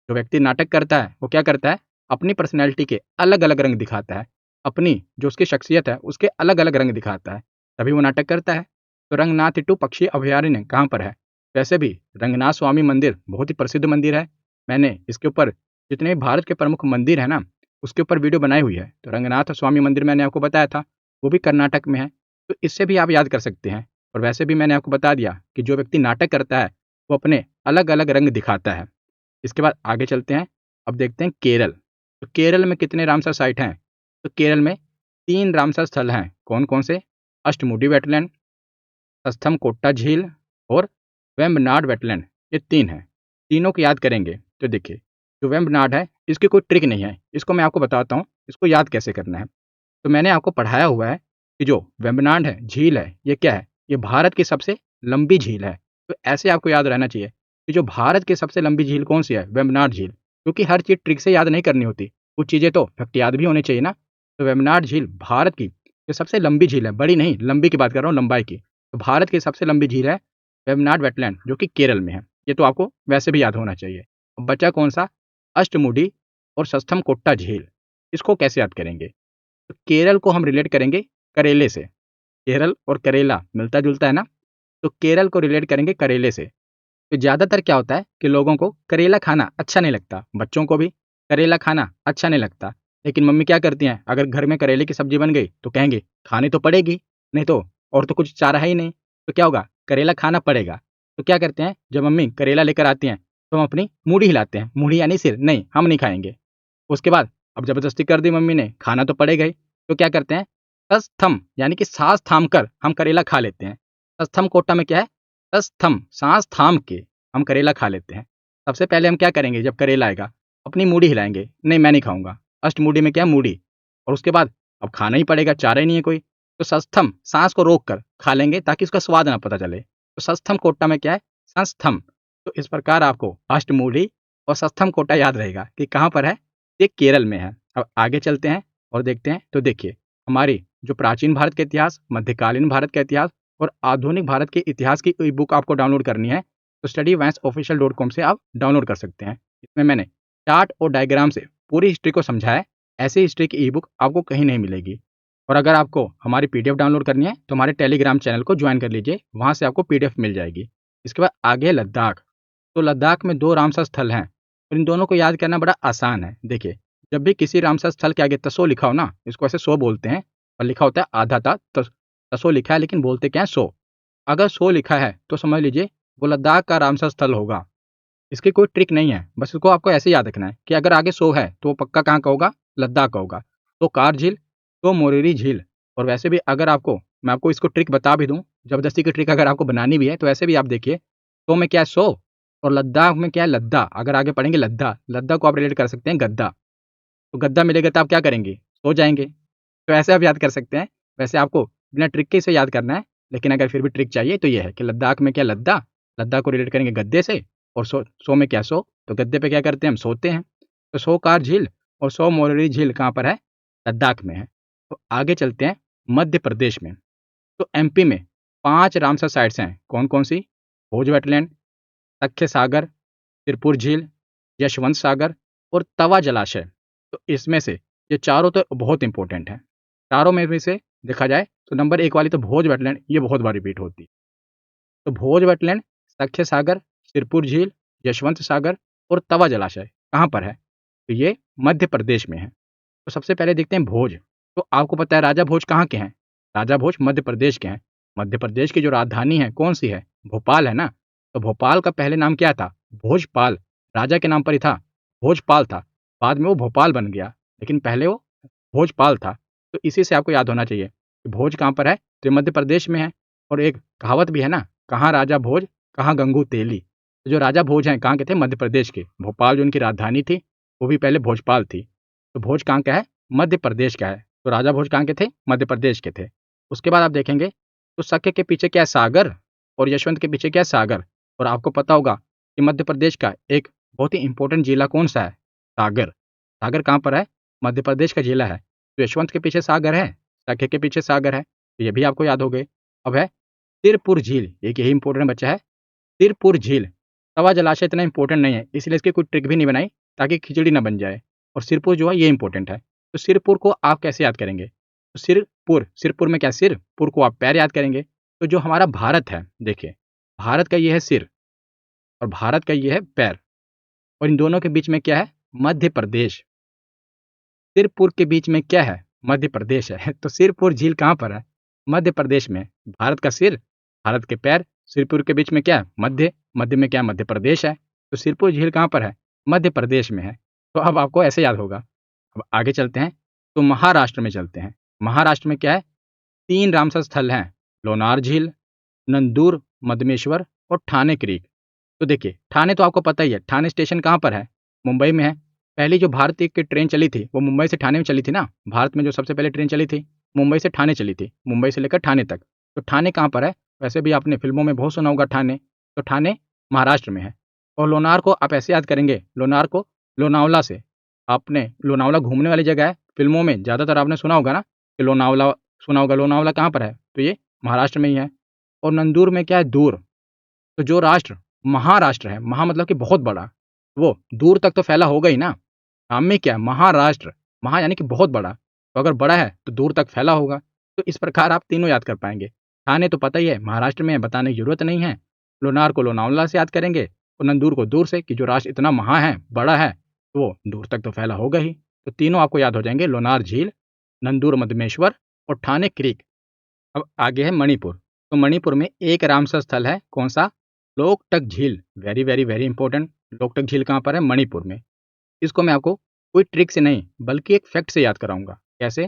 जो व्यक्ति नाटक करता है वो क्या करता है? अपनी पर्सनैलिटी के अलग अलग रंग दिखाता है। अपनी जो उसकी शख्सियत है उसके अलग अलग रंग दिखाता है, तभी वो नाटक करता है। तो रंगनाथ इट्टू पक्षी अभयारण्य कहाँ पर है? वैसे भी रंगनाथ स्वामी मंदिर बहुत ही प्रसिद्ध मंदिर है। मैंने इसके ऊपर जितने भी भारत के प्रमुख मंदिर है ना, उसके ऊपर वीडियो बनाई हुई है। तो रंगनाथ स्वामी मंदिर मैंने आपको बताया था, वो भी कर्नाटक में है। तो इससे भी आप याद कर सकते हैं। और वैसे भी मैंने आपको बता दिया कि जो व्यक्ति नाटक करता है वो अपने अलग अलग रंग दिखाता है। इसके बाद आगे चलते हैं। अब देखते हैं केरल। तो केरल में कितने रामसर साइट हैं? तो केरल में 3 रामसर स्थल हैं। कौन-कौन से? अष्टमुडी वेटलैंड, सस्थमकोट्टा झील और वेम्बनाड वेटलैंड, ये 3 हैं। तीनों को याद करेंगे तो देखिए, जो वेम्बनाड है इसकी कोई ट्रिक नहीं है। इसको मैं आपको बताता हूँ, इसको याद कैसे करना है। तो मैंने आपको पढ़ाया हुआ है कि जो वेम्बनाड है, झील है, ये क्या है? ये भारत की सबसे लंबी झील है। तो ऐसे आपको याद रहना चाहिए कि जो भारत की सबसे लंबी झील कौन-सी है? वेम्बनाड झील। क्योंकि हर चीज़ ट्रिक से याद नहीं करनी होती, कुछ चीज़ें तो फैक्ट याद भी होनी चाहिए ना। तो वेम्बनाड झील भारत की जो सबसे लंबी झील है, बड़ी नहीं, लंबी की बात कर रहा हूँ, लंबाई की। तो भारत की सबसे लंबी झील है वेम्बनाड वेटलैंड, जो कि केरल में है। ये तो आपको वैसे भी याद होना चाहिए। अब बचा कौन-सा? अष्टमुडी और सस्थमकोट्टा झील। इसको कैसे याद करेंगे? तो केरल को हम रिलेट करेंगे करेले से। केरल और करेला मिलता-जुलता है ना? तो केरल को रिलेट करेंगे करेले से। तो ज़्यादातर क्या होता है कि लोगों को करेला खाना अच्छा नहीं लगता, बच्चों को भी करेला खाना अच्छा नहीं लगता। लेकिन मम्मी क्या करती हैं, अगर घर में करेले की सब्ज़ी बन गई तो कहेंगे खानी तो पड़ेगी, नहीं तो और तो कुछ चारा है ही नहीं। तो क्या होगा, करेला खाना पड़ेगा। तो क्या करते हैं, जब मम्मी करेला लेकर आती हैं तो हम अपनी मूढ़ी हिलाते हैं, मूढ़ी यानी सिर, नहीं हम नहीं खाएँगे। उसके बाद अब ज़बरदस्ती कर दी मम्मी ने, खाना तो पड़ेगा ही, तो क्या करते हैं, तस्थम यानी कि साँस थाम कर हम करेला खा लेते हैं। तस्थम कोट्टा में क्या है? तस्थम, साँस थाम के हम करेला खा लेते हैं। सबसे पहले हम क्या करेंगे जब करेला आएगा? अपनी मूढ़ी हिलाएँगे, नहीं मैं नहीं खाऊँगा। अष्टमूढ़ी में क्या है? मूढ़ी। और उसके बाद अब खाना ही पड़ेगा, चारा ही नहीं है कोई। तो सस्थम, साँस को रोक कर खा लेंगे ताकि उसका स्वाद ना पता चले। तो सस्थम कोट्टा में क्या है? संस्थम। तो इस प्रकार आपको अष्टमूढ़ी और सस्थम कोट्टा याद रहेगा कि कहाँ पर है? ये केरल में है। अब आगे चलते हैं और देखते हैं। तो देखिए, हमारी जो प्राचीन भारत का इतिहास, मध्यकालीन भारत का इतिहास और आधुनिक भारत के इतिहास की कोई बुक आपको डाउनलोड करनी है, तो studyvanceofficial.com से आप डाउनलोड कर सकते हैं। इसमें मैंने चार्ट और डायग्राम से पूरी हिस्ट्री को समझाया है। ऐसी हिस्ट्री की ई बुक आपको कहीं नहीं मिलेगी। और अगर आपको हमारी पीडीएफ डाउनलोड करनी है, तो हमारे टेलीग्राम चैनल को ज्वाइन कर लीजिए, वहाँ से आपको पीडीएफ मिल जाएगी। इसके बाद आगे है लद्दाख। तो लद्दाख में 2 रामसर स्थल हैं और इन दोनों को याद करना बड़ा आसान है। देखिए, जब भी किसी रामसर स्थल के आगे तसो लिखा हो ना, इसको ऐसे सो बोलते हैं और लिखा होता है आधा ता, तसो लिखा है लेकिन बोलते क्या है? सो। अगर सो लिखा है तो समझ लीजिए वो लद्दाख का रामसर स्थल होगा। इसकी कोई ट्रिक नहीं है, बस इसको आपको ऐसे याद रखना है कि अगर आगे सो है तो वो पक्का कहाँ का होगा? लद्दाख का होगा। तो कार झील, तो मोरेरी झील। और वैसे भी अगर आपको मैं आपको इसको ट्रिक बता भी दूँ, ज़बरदस्ती की ट्रिक अगर आपको बनानी भी है, तो ऐसे भी आप देखिए, सो में क्या है? सो। और लद्दाख में क्या है? लद्दा। अगर आगे पढ़ेंगे लद्दा, लद्दा को आप रिलेट कर सकते हैं गद्दा। तो गद्दा मिलेगा तो आप क्या करेंगे? सो जाएँगे। तो ऐसे आप याद कर सकते हैं। वैसे आपको बिना ट्रिक के इसे याद करना है, लेकिन अगर फिर भी ट्रिक चाहिए तो ये है कि लद्दाख में क्या? लद्दा। लद्दा को रिलेट करेंगे गद्दे से। और सो में क्या? सो। तो गद्दे पे क्या करते हैं? हम सोते हैं। तो सो कार झील और सो मोररी झील कहाँ पर है? लद्दाख में है। तो आगे चलते हैं मध्य प्रदेश में। तो एमपी में 5 रामसर साइट्स हैं। कौन-कौन सी? भोज वेटलैंड, तख्य सागर, तिरपुर झील, यशवंत सागर और तवा जलाशय। तो इसमें से ये चारों तो बहुत इंपॉर्टेंट हैं। चारों में भी से देखा जाए तो नंबर 1 वाली तो भोज वेटलैंड, ये बहुत बार रिपीट होती है। तो भोज वेटलैंड, तख्य सागर, तिरपुर झील, यशवंत सागर और तवा जलाशय कहाँ पर है? तो ये मध्य प्रदेश में है। तो सबसे पहले देखते हैं भोज। तो आपको पता है राजा भोज कहाँ के हैं? राजा भोज मध्य प्रदेश के हैं। मध्य प्रदेश की जो राजधानी है कौन सी है? भोपाल है ना। तो भोपाल का पहले नाम क्या था? भोजपाल। राजा के नाम पर ही था, भोजपाल था। बाद में वो भोपाल बन गया, लेकिन पहले वो भोजपाल था। तो इसी से आपको याद होना चाहिए कि भोज कहाँ पर है, तो ये मध्य प्रदेश में है। और एक कहावत भी है ना, कहाँ राजा भोज कहाँ गंगू तेली। तो जो राजा भोज हैं कहाँ के थे? मध्य प्रदेश के। भोपाल जो उनकी राजधानी थी वो भी पहले भोजपाल थी। तो भोज कहाँ का है? मध्य प्रदेश का है। तो राजा भोज कहाँ के थे? मध्य प्रदेश के थे। उसके बाद आप देखेंगे तो सख्य के पीछे क्या है? सागर। और यशवंत के पीछे क्या है? सागर। और आपको पता होगा कि मध्य प्रदेश का एक बहुत ही इंपॉर्टेंट जिला कौन सा है? सागर। सागर कहाँ पर है? मध्य प्रदेश का जिला है। तो यशवंत के पीछे सागर है, सख्य के पीछे सागर है, तो ये भी आपको याद हो गए। अब है सिरपुर झील, एक यही इंपॉर्टेंट बच्चा है, सिरपुर झील। तवा जलाशय इतना इंपॉर्टेंट नहीं है, इसलिए इसकी कोई ट्रिक भी नहीं बनाई ताकि खिचड़ी ना बन जाए। और सिरपुर जो है ये इंपॉर्टेंट है। तो सिरपुर को आप कैसे याद करेंगे? तो सिरपुर, सिरपुर में क्या? सिर, पुर को आप पैर याद करेंगे। तो जो हमारा भारत है, देखिए, भारत का ये है सिर और भारत का ये है पैर, और इन दोनों के बीच में क्या है? मध्य प्रदेश। सिरपुर के बीच में क्या है? मध्य प्रदेश है। तो सिरपुर झील कहाँ पर है? मध्य प्रदेश में। भारत का सिर, भारत के पैर, सिरपुर के बीच में क्या है? मध्य। मध्य में क्या है? मध्य प्रदेश है। तो सिरपुर झील कहाँ पर है? मध्य प्रदेश में है। तो अब आपको ऐसे याद होगा। अब आगे चलते हैं, तो महाराष्ट्र में चलते हैं। महाराष्ट्र में क्या है? 3 रामसर स्थल हैं, लोनार झील, नंदूर मधमेश्वर और ठाणे क्रीक। तो देखिए, ठाणे तो आपको पता ही है, ठाणे स्टेशन कहाँ पर है? मुंबई में है। पहली जो भारतीय की ट्रेन चली थी वो मुंबई से ठाणे में चली थी ना। भारत में जो सबसे पहले ट्रेन चली थी मुंबई से ठाणे चली थी, मुंबई से लेकर ठाणे तक। तो ठाणे कहाँ पर है? वैसे भी आपने फिल्मों में बहुत सुना होगा ठाणे। तो ठाणे महाराष्ट्र में है। और लोनार को आप ऐसे याद करेंगे, लोनार को लोनावला से। आपने लोनावला घूमने वाली जगह है, फिल्मों में ज़्यादातर आपने सुना होगा ना कि लोनावला, सुना होगा। लोनावला कहाँ पर है? तो ये महाराष्ट्र में ही है। और नंदूर में क्या है? दूर। तो जो राष्ट्र महाराष्ट्र है, महा मतलब कि बहुत बड़ा, वो दूर तक तो फैला होगा ही ना। नाम में क्या है? महाराष्ट्र। महा यानी कि बहुत बड़ा, तो अगर बड़ा है तो दूर तक फैला होगा। तो इस प्रकार आप तीनों याद कर पाएंगे। ठाणे तो पता ही है, महाराष्ट्र में है, बताने की जरूरत नहीं है। लोनार को लोनावला से याद करेंगे और नंदूर को दूर से, कि जो राष्ट्र इतना महा है, बड़ा है, तो वो दूर तक तो फैला होगा ही। तो तीनों आपको याद हो जाएंगे, लोनार झील, नंदूर मधमेश्वर और ठाणे क्रीक। अब आगे है मणिपुर। तो मणिपुर में एक रामसर स्थल है, कौन सा? लोकटक झील। Very very very important. Loktak झील कहाँ पर है? मणिपुर में। इसको मैं आपको कोई ट्रिक से नहीं बल्कि एक फैक्ट से याद कराऊंगा। कैसे?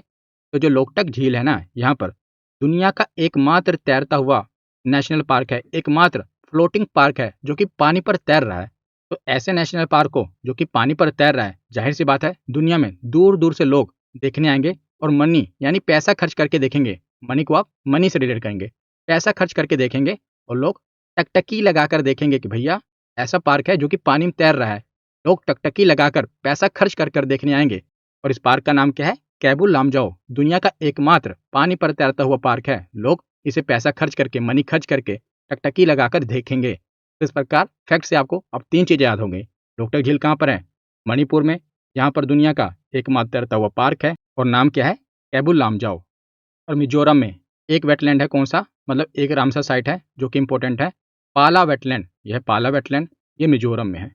तो जो लोकटक झील है ना, यहाँ पर दुनिया का एकमात्र तैरता हुआ नेशनल पार्क है, एकमात्र फ्लोटिंग पार्क है जो कि पानी पर तैर रहा है। तो ऐसे नेशनल पार्क को जो कि पानी पर तैर रहा है, जाहिर सी बात है दुनिया में दूर दूर से लोग देखने आएंगे और मनी यानी पैसा खर्च करके देखेंगे। मनी को आप मनी से रिलेट करेंगे, पैसा खर्च करके देखेंगे। और लोग टकटकी लगाकर देखेंगे कि भैया ऐसा पार्क है जो कि पानी में तैर रहा है। लोग टकटकी लगाकर पैसा खर्च कर कर देखने आएंगे। और इस पार्क का नाम क्या है? कैबुल लामजाओ। दुनिया का एकमात्र पानी पर तैरता हुआ पार्क है। लोग इसे पैसा खर्च करके, मनी खर्च करके टकटकी लगाकर देखेंगे। तो इस प्रकार फैक्ट से आपको अब 3 चीजें याद हो गई। लोकटक झील कहाँ पर है? मणिपुर में। यहाँ पर दुनिया का एकमात्र तैरता हुआ पार्क है और नाम क्या है? कैबुल लामजाओ। और मिजोरम में एक वेटलैंड है, कौन सा? मतलब एक रामसर साइट है जो कि इंपॉर्टेंट है, पाला वेटलैंड। यह पाला वेटलैंड, ये मिजोरम में है।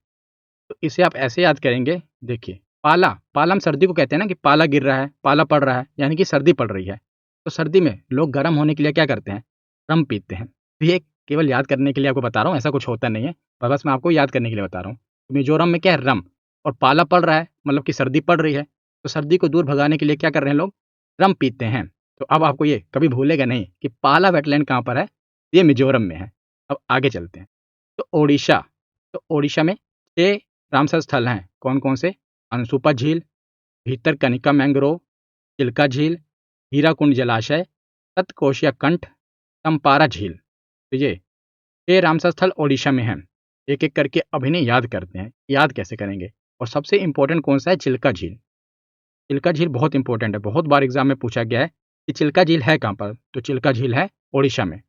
तो इसे आप ऐसे याद करेंगे। देखिए, पाला, पाला हम सर्दी को कहते हैं ना, कि पाला गिर रहा है, पाला पड़ रहा है, यानी कि सर्दी पड़ रही है। तो सर्दी में लोग गर्म होने के लिए क्या करते हैं? रम पीते हैं। तो ये केवल याद करने के लिए आपको बता रहा हूँ, ऐसा कुछ होता नहीं है, पर बस मैं आपको याद करने के लिए बता रहा हूँ। तो मिजोरम में क्या है? रम। और पाला पड़ रहा है मतलब कि सर्दी पड़ रही है, तो सर्दी को दूर भगाने के लिए क्या कर रहे हैं लोग? रम पीते हैं। तो अब आपको ये कभी भूलेगा नहीं कि पाला वेटलैंड कहाँ पर है? ये मिजोरम में है। अब आगे चलते हैं, तो ओडिशा। तो ओडिशा में 6 रामसर स्थल हैं, कौन कौन से? अनसुपा झील, भीतरकनिका मैंग्रोव, चिल्का झील, हीराकुंड जलाशय, सतकोशिया कंठ, चंपारा झील। तो ये रामसर स्थल ओडिशा में हैं। एक एक करके अब इन्हें याद करते हैं। याद कैसे करेंगे? और सबसे इंपॉर्टेंट कौन सा है? चिल्का झील। चिल्का झील बहुत इंपॉर्टेंट है, बहुत बार एग्जाम में पूछा गया है कि चिल्का झील है कहाँ पर। तो चिल्का झील है ओडिशा में।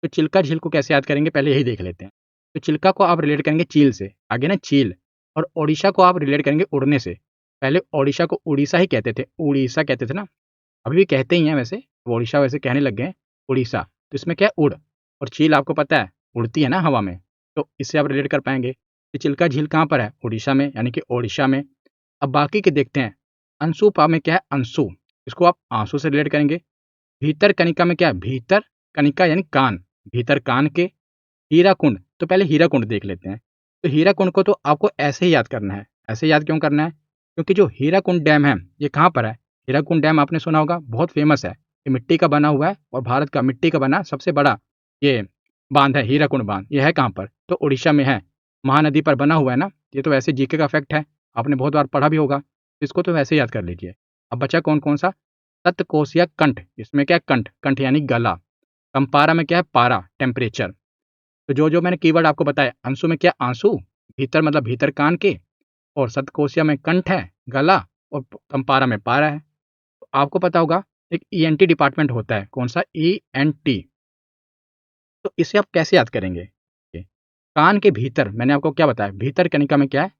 तो चिल्का झील को कैसे याद करेंगे, पहले यही देख लेते हैं। तो चिल्का को आप रिलेट करेंगे चील से, आगे ना चील। और ओडिशा को आप रिलेट करेंगे उड़ने से। पहले ओडिशा को उड़ीसा ही कहते थे, उड़ीसा कहते थे ना, अभी भी कहते ही हैं वैसे, वो ओडिशा वैसे कहने लग गए हैं उड़ीसा। तो इसमें क्या है? उड़। और चील आपको पता है उड़ती है ना हवा में, तो इससे आप रिलेट कर पाएंगे कि चिल्का झील कहाँ पर है? उड़ीसा में, यानी कि ओडिशा में। अब बाकी के देखते हैं। अंशुपा में क्या है, अंशु, इसको आप आंसू से रिलेट करेंगे। भीतर कनिका में क्या है, भीतर कनिका यानी कान, भीतर कान के। हीराकुंड, तो पहले हीराकुंड देख लेते हैं। तो हीराकुंड को तो आपको ऐसे ही याद करना है। ऐसे याद क्यों करना है, क्योंकि जो हीराकुंड डैम है ये कहाँ पर है। हीराकुंड डैम आपने सुना होगा, बहुत फेमस है। ये मिट्टी का बना हुआ है और भारत का मिट्टी का बना सबसे बड़ा ये बांध है, हीराकुंड बांध। ये है कहाँ पर, तो उड़ीसा में है। महानदी पर बना हुआ है ना। ये तो वैसे जीके का फैक्ट है, आपने बहुत बार पढ़ा भी होगा। इसको तो वैसे ही याद कर लीजिए। अब बचा कौन कौन सा, सप्तकोशिया कंठ, इसमें क्या है, कंठ, कंठ यानी गला। कंपारा में क्या है, पारा, टेम्परेचर। तो जो जो मैंने कीवर्ड आपको बताया, अंशु में क्या, आंसू, भीतर मतलब भीतर कान के, और सतकोशिया में कंठ है, गला, और कंपारा में पारा है। तो आपको पता होगा एक ईएनटी डिपार्टमेंट होता है, कौन सा, ईएनटी। तो इसे आप कैसे याद करेंगे। ये, कान के भीतर, मैंने आपको क्या बताया, भीतर कनिका में क्या है,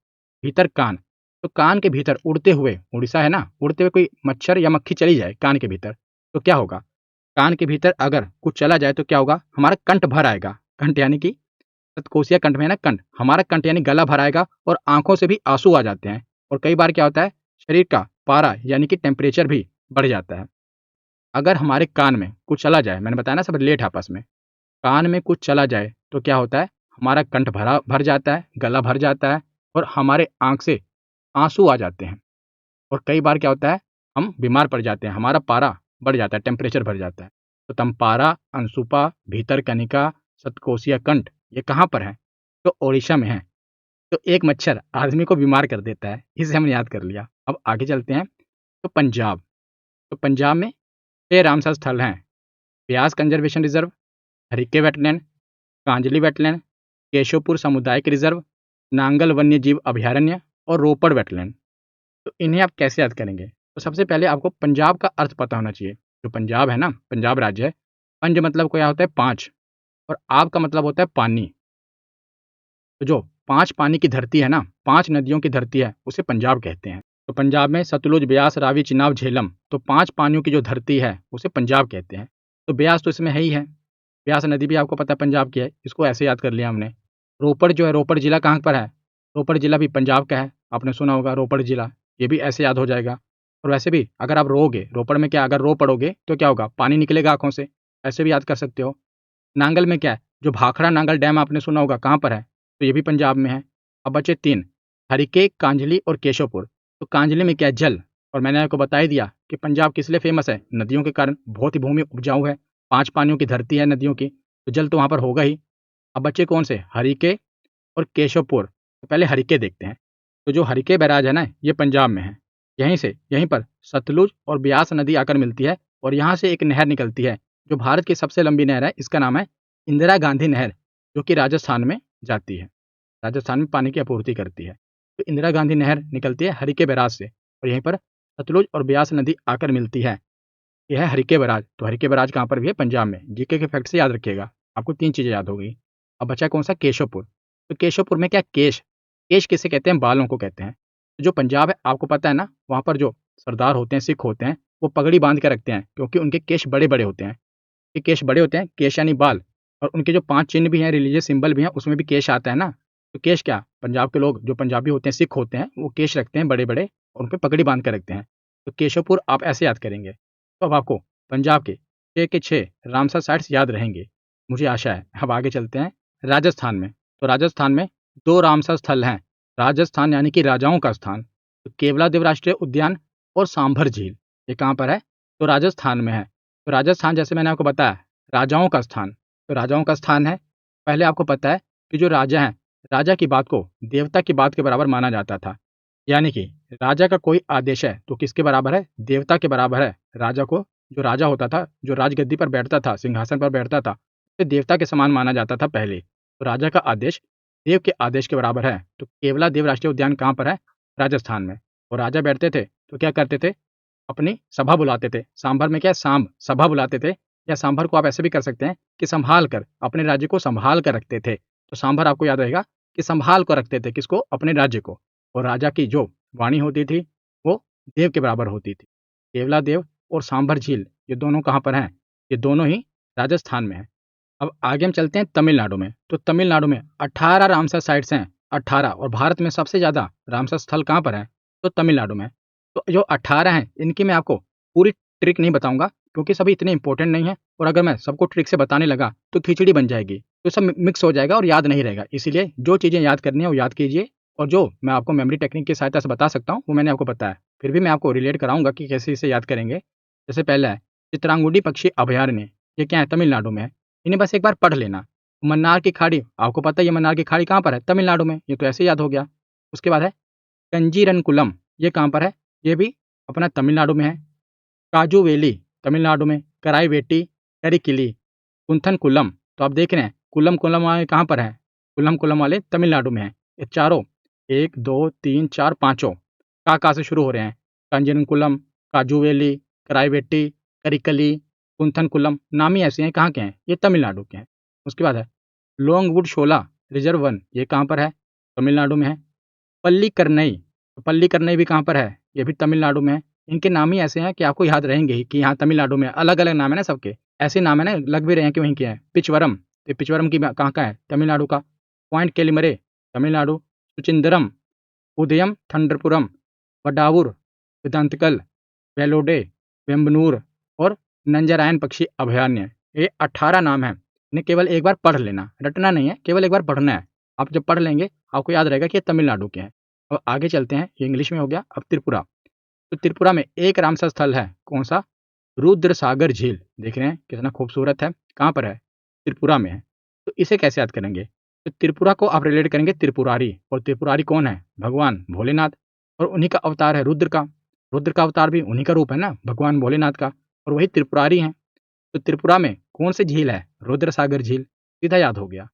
भीतर कान। तो कान के भीतर उड़ते हुए, उड़ीसा है ना, उड़ते हुए कोई मच्छर या मक्खी चली जाए कान के भीतर, तो क्या होगा, कान के भीतर अगर कुछ चला जाए तो क्या होगा, हमारा कंठ भर आएगा। कंठ यानी कि सतकोशिया कंठ में है ना, कंठ, हमारा कंठ यानी गला भर आएगा और आंखों से भी आंसू आ जाते हैं। और कई बार क्या होता है, शरीर का पारा यानी कि टेम्परेचर भी बढ़ जाता है। अगर हमारे कान में कुछ चला जाए, मैंने बताया ना सब रिलेट है आपस में, कान में कुछ चला जाए तो क्या होता है, हमारा कंठ भर जाता है, गला भर जाता है, और हमारे आंख से आंसू आ जाते हैं। और कई बार क्या होता है, हम बीमार पड़ जाते हैं, हमारा पारा बढ़ जाता है, टेम्परेचर बढ़ जाता है। तो तमपारा, अंशुपा, भीतर कनिका, सतकोशिया कंठ, ये कहाँ पर है, तो ओडिशा में है। तो एक मच्छर आदमी को बीमार कर देता है, इसे हमने याद कर लिया। अब आगे चलते हैं। तो पंजाब, तो पंजाब में 6 रामसर स्थल हैं। Beas conservation reserve, Harike wetland, Kanjli wetland, Keshavpur सामुदायिक रिजर्व, नांगल वन्य जीव अभयारण्य, और रोपड़ वेटलैंड। तो इन्हें आप कैसे याद करेंगे, तो सबसे पहले आपको पंजाब का अर्थ पता होना चाहिए। जो पंजाब है ना, पंजाब राज्य है, पंज मतलब क्या होता है, 5, और आब का मतलब होता है पानी। तो जो 5 पानी की धरती है ना, 5 नदियों की धरती है, उसे पंजाब कहते हैं। तो पंजाब में सतलुज, ब्यास, रावी, चिनाब, झेलम, तो 5 पानियों की जो धरती है उसे पंजाब कहते हैं। तो ब्यास तो इसमें है ही है, ब्यास नदी भी आपको पता है पंजाब की है, इसको ऐसे याद कर लिया हमने। रोपड़ जो है, रोपड़ जिला कहाँ पर है, रोपड़ जिला भी पंजाब का है, आपने सुना होगा रोपड़ जिला, ये भी ऐसे याद हो जाएगा। और वैसे भी अगर आप रोओगे, रोपड़ में क्या, अगर रो पड़ोगे तो क्या होगा, पानी निकलेगा आंखों से, ऐसे भी याद कर सकते हो। नांगल में क्या है, जो भाखड़ा नांगल डैम आपने सुना होगा, कहाँ पर है, तो ये भी पंजाब में है। अब बचे 3, हरिके, कांजली और केशवपुर। तो कांजली में क्या है, जल, और मैंने आपको बता ही दिया कि पंजाब किस लिए फेमस है, नदियों के कारण, बहुत ही भूमि उपजाऊ है, 5 पानियों की धरती है नदियों की, तो जल तो वहाँ पर होगा ही। अब बच्चे कौन से, हरिके और केशवपुर। तो पहले हरिके देखते हैं। तो जो हरिके बैराज है ना, ये पंजाब में है। यहीं पर सतलुज और ब्यास नदी आकर मिलती है, और यहाँ से एक नहर निकलती है, जो भारत की सबसे लंबी नहर है, इसका नाम है इंदिरा गांधी नहर, जो कि राजस्थान में जाती है, राजस्थान में पानी की आपूर्ति करती है। तो इंदिरा गांधी नहर निकलती है हरिके बैराज से, और यहीं पर सतलुज और ब्यास नदी आकर मिलती है। यह है हरिके बैराज। तो हरिके बैराज कहाँ पर भी है, पंजाब में। जीके के फैक्ट से याद रखिएगा, आपको 3 चीज़ें याद हो गई। अब बचा कौन सा, केशवपुर। तो केशवपुर में क्या, केश, केश किसे कहते हैं, बालों को कहते हैं। तो जो पंजाब है, आपको पता है ना, वहाँ पर जो सरदार होते हैं, सिख होते हैं, वो पगड़ी बांध के रखते हैं, क्योंकि उनके केश बड़े बड़े होते हैं। कि केश बड़े होते हैं, केश यानी बाल, और उनके जो 5 चिन्ह भी हैं, रिलीजियस सिंबल भी हैं, उसमें भी केश आता है ना। तो केश क्या, पंजाब के लोग जो पंजाबी होते हैं, सिख होते हैं, वो केश रखते हैं बड़े बड़े, और उन पे पगड़ी बांध के रखते हैं। तो केशवपुर आप ऐसे याद करेंगे। तो अब आपको पंजाब के 6 रामसर साइट्स याद रहेंगे, मुझे आशा है। अब आगे चलते हैं राजस्थान में। तो राजस्थान में 2 रामसर स्थल हैं। राजस्थान यानी कि राजाओं का स्थान, तो केवलादेव राष्ट्रीय उद्यान और सांभर झील, ये कहाँ पर है, तो राजस्थान में है। तो राजस्थान, जैसे मैंने आपको बताया, राजाओं का स्थान, तो राजाओं का स्थान है। पहले आपको पता है कि जो राजा हैं, राजा की बात को देवता की बात के बराबर माना जाता था। यानी कि राजा का कोई आदेश है तो किसके बराबर है, देवता के बराबर है। राजा को, जो राजा होता था, जो राजगद्दी पर बैठता था, सिंहासन पर बैठता था, उसे देवता के समान माना जाता था पहले। तो राजा का आदेश देव के आदेश के बराबर है। तो केवला देव राष्ट्रीय उद्यान कहाँ पर है, राजस्थान में। और राजा बैठते थे तो क्या करते थे, अपनी सभा बुलाते थे। सांभर में क्या है, सांब, सभा बुलाते थे। या सांभर को आप ऐसे भी कर सकते हैं कि संभाल कर, अपने राज्य को संभाल कर रखते थे। तो सांभर आपको याद रहेगा कि संभाल कर रखते थे किसको, अपने राज्य को। और राजा की जो वाणी होती थी वो देव के बराबर होती थी। केवला देव और सांभर झील, ये दोनों कहाँ पर हैं, ये दोनों ही राजस्थान में है। अब आगे हम चलते हैं तमिलनाडु में। तो तमिलनाडु में 18 रामसर साइट्स हैं, 18। और भारत में सबसे ज़्यादा रामसर स्थल कहाँ पर है, तो तमिलनाडु में। तो जो 18 हैं इनकी मैं आपको पूरी ट्रिक नहीं बताऊँगा क्योंकि सभी इतने इंपॉर्टेंट नहीं हैं और अगर मैं सबको ट्रिक से बताने लगा तो खिचड़ी बन जाएगी। तो सब मिक्स हो जाएगा और याद नहीं रहेगा। इसीलिए जो चीज़ें याद करनी है वो याद कीजिए और जो मैं आपको मेमोरी टेक्निक की सहायता से बता सकता हूँ वो मैंने आपको बताया। फिर भी मैं आपको रिलेट कराऊँगा कि कैसे इसे याद करेंगे। जैसे पहला है चित्रांगुडी पक्षी अभयारण्य, ये क्या है? तमिलनाडु में है। इन्हें बस एक बार पढ़ लेना। मन्नार की खाड़ी, आपको पता ही है मन्नार की खाड़ी कहाँ पर है? तमिलनाडु में, ये तो ऐसे ही याद हो गया। उसके बाद है कंजीरनकुलम, ये कहाँ पर है? ये भी अपना तमिलनाडु में है। काजूवेली तमिलनाडु में, कराईवेटी, करिकिली, कुंथनकुलम, तो आप देख रहे हैं कुलम कुलम वाले कहाँ पर हैं? कुलम कुलम वाले तमिलनाडु में हैं। ये चारों 1, 2, 3, 4 पाँचों का से शुरू हो रहे हैं। कंजीरनकुलम, काजूवेली, कराईवेटी, करिकली, कुंथनकुलम नाम ही ऐसे हैं, कहाँ के हैं? ये तमिलनाडु के हैं। उसके बाद है लॉन्गवुड शोला रिजर्व वन, ये कहाँ पर है? तमिलनाडु में है। पल्लीकरनई, तो पल्लीकरनई भी कहाँ पर है? ये भी तमिलनाडु में है। इनके नाम ही ऐसे हैं कि आपको याद रहेंगे ही कि यहाँ तमिलनाडु में अलग-अलग नाम है ना सबके। ऐसे नाम है ना, लग भी रहे हैं कि वहीं के हैं। पिचवरम, तो पिचवरम की कहाँ का है? तमिलनाडु का। पॉइंट केलिमरे, तमिलनाडु। सुचिंदरम, उदयम थंडरपुरम, वडावुर, वेदांतकल, वेलोडे, वेम्बनूर और नंजरायन पक्षी अभयारण्य। ये 18 नाम हैं। इन्हें केवल एक बार पढ़ लेना, रटना नहीं है, केवल एक बार पढ़ना है। आप जब पढ़ लेंगे आपको याद रहेगा कि ये तमिलनाडु के हैं। और आगे चलते हैं, ये इंग्लिश में हो गया। अब त्रिपुरा, तो त्रिपुरा में एक रामसर स्थल है, कौन सा? रुद्र सागर झील, देख रहे हैं कितना खूबसूरत है। कहाँ पर है? त्रिपुरा में है। तो इसे कैसे याद करेंगे? तो त्रिपुरा को आप रिलेट करेंगे त्रिपुरारी, और त्रिपुरारी कौन है? भगवान भोलेनाथ, और उन्हीं का अवतार है रुद्र का। रुद्र का अवतार भी उन्हीं का रूप है ना, भगवान भोलेनाथ का, और वही त्रिपुरारी हैं। तो त्रिपुरा में कौन सी झील है? रुद्र सागर झील, सीधा याद हो गया।